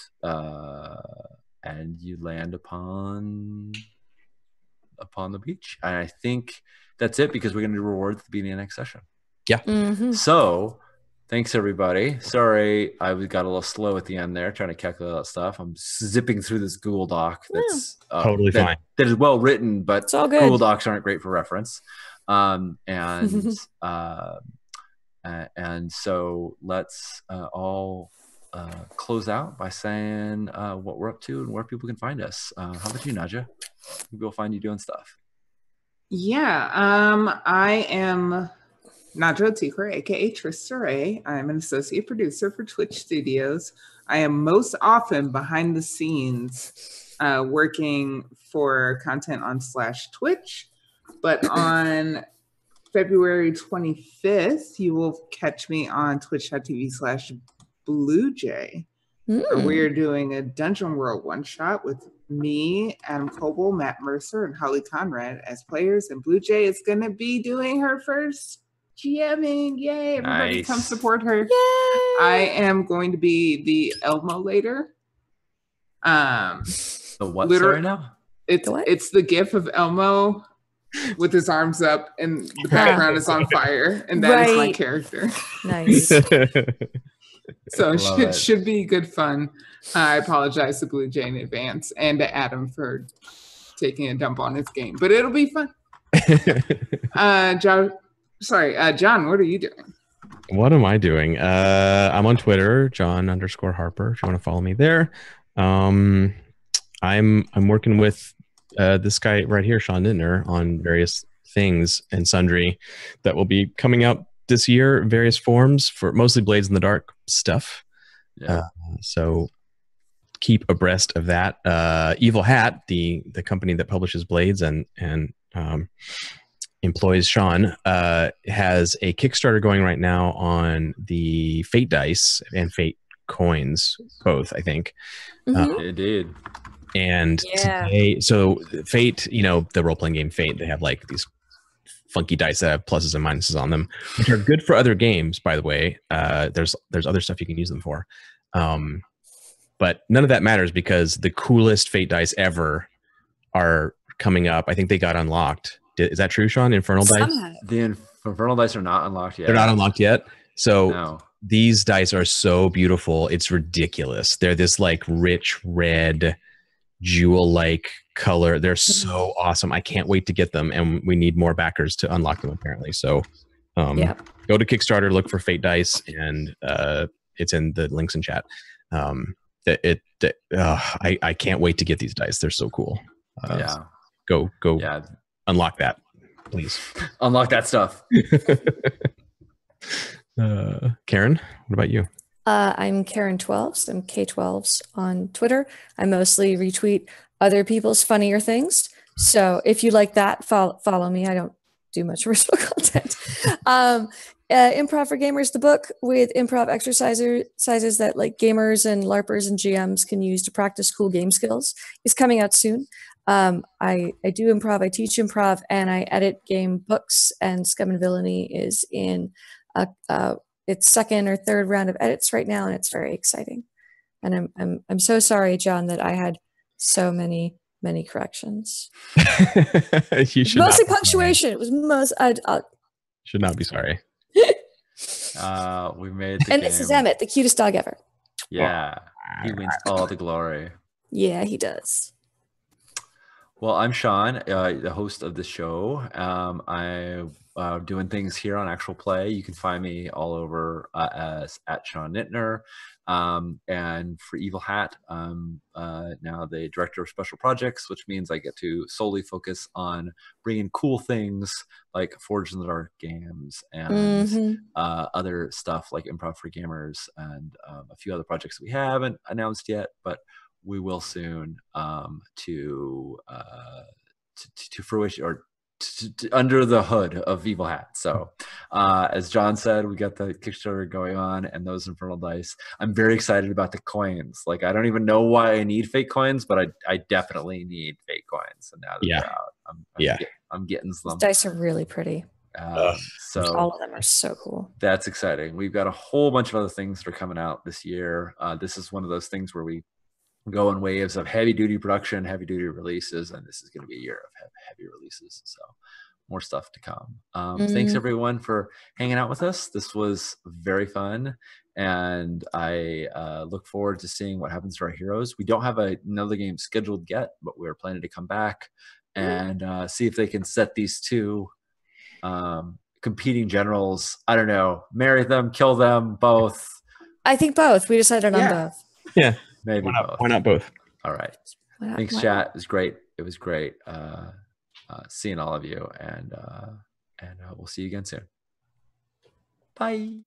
you land upon the beach. And I think that's it because we're going to do rewards at the beginning of the next session. Yeah. Mm-hmm. So thanks everybody. Sorry, I got a little slow at the end there trying to calculate that stuff. I'm zipping through this Google Doc that's totally fine. That is well written, but it's all good. Google Docs aren't great for reference. And so let's all close out by saying what we're up to and where people can find us. How about you, Nadja? We'll find you doing stuff. Yeah, I am Nadja Tikra, aka Trista Ray. I'm an associate producer for Twitch Studios. I am most often behind the scenes working for content on /Twitch. But on February 25th, you will catch me on twitch.tv/BlueJay. We're doing a Dungeon World one-shot with me, Adam Coble, Matt Mercer, and Holly Conrad as players. And Blue Jay is going to be doing her first GMing. Yay! Everybody come support her. Yay! I am going to be the Elmo later. The what? Sorry now? It's the gif of Elmo with his arms up and the background is on fire, and that is my character. Nice. So it should be good fun. I apologize to Blue Jay in advance and to Adam for taking a dump on his game, but it'll be fun. John, what are you doing? What am I doing? I'm on Twitter, John_Harper, if you want to follow me there. I'm working with this guy right here, Sean Nittner, on various things and sundry that will be coming out this year, various forms for mostly Blades in the Dark stuff. Yeah. So keep abreast of that. Evil Hat, the company that publishes Blades and employs Sean, has a Kickstarter going right now on the Fate dice and Fate coins, both, I think. It did. And today, so Fate, the role-playing game Fate, they have like these funky dice that have pluses and minuses on them, which are good for other games, by the way. There's other stuff you can use them for. But none of that matters because the coolest Fate dice ever are coming up. I think they got unlocked. Is that true, Sean? Infernal dice? The Infernal dice are not unlocked yet. They're not unlocked yet? So these dice are so beautiful. It's ridiculous. They're this like rich red jewel-like color. They're so awesome. I can't wait to get them, and we need more backers to unlock them apparently. So go to Kickstarter, look for Fate Dice, and it's in the links in chat. I can't wait to get these dice. They're so cool. Go unlock that, please. Unlock that stuff. Karen, what about you? I'm Karen12s. I'm K12s on Twitter. I mostly retweet other people's funnier things. So if you like that, follow me. I don't do much original content. Improv for Gamers, the book with improv exercises that like gamers and LARPers and GMs can use to practice cool game skills, is coming out soon. I do improv, I teach improv, and I edit game books, and Scum and Villainy is in its second or third round of edits right now, and it's very exciting. And I'm so sorry, John, that I had so many corrections. You should mostly punctuation. It was should not be sorry. We made the and game. this is Emmett, the cutest dog ever. Yeah, he wins all the glory. Yeah, he does. Well, I'm Sean, the host of the show. I'm doing things here on Actual Play. You can find me all over as at Sean Nittner. And for Evil Hat, now the director of special projects, which means I get to solely focus on bringing cool things like Forge in the Dark games and other stuff like Improv for Gamers and a few other projects that we haven't announced yet, but we will soon to fruition, or under the hood of Evil Hat. So as John said, we got the Kickstarter going on and those Infernal Dice. I'm very excited about the coins. Like, I don't even know why I need fake coins, but I definitely need fake coins. And now that they're out, I'm getting them. Those dice are really pretty. So all of them are so cool. That's exciting. We've got a whole bunch of other things that are coming out this year. This is one of those things where we go in waves of heavy duty production, heavy duty releases, and this is going to be a year of heavy releases. So more stuff to come. Thanks everyone for hanging out with us. This was very fun, and I look forward to seeing what happens to our heroes. We don't have another game scheduled yet, but we're planning to come back and see if they can set these two competing generals. I don't know, marry them, kill them, both. I think both. We decided on both. Yeah. Maybe why not both? All right. Thanks, chat. It was great. It was great seeing all of you, and we'll see you again soon. Bye.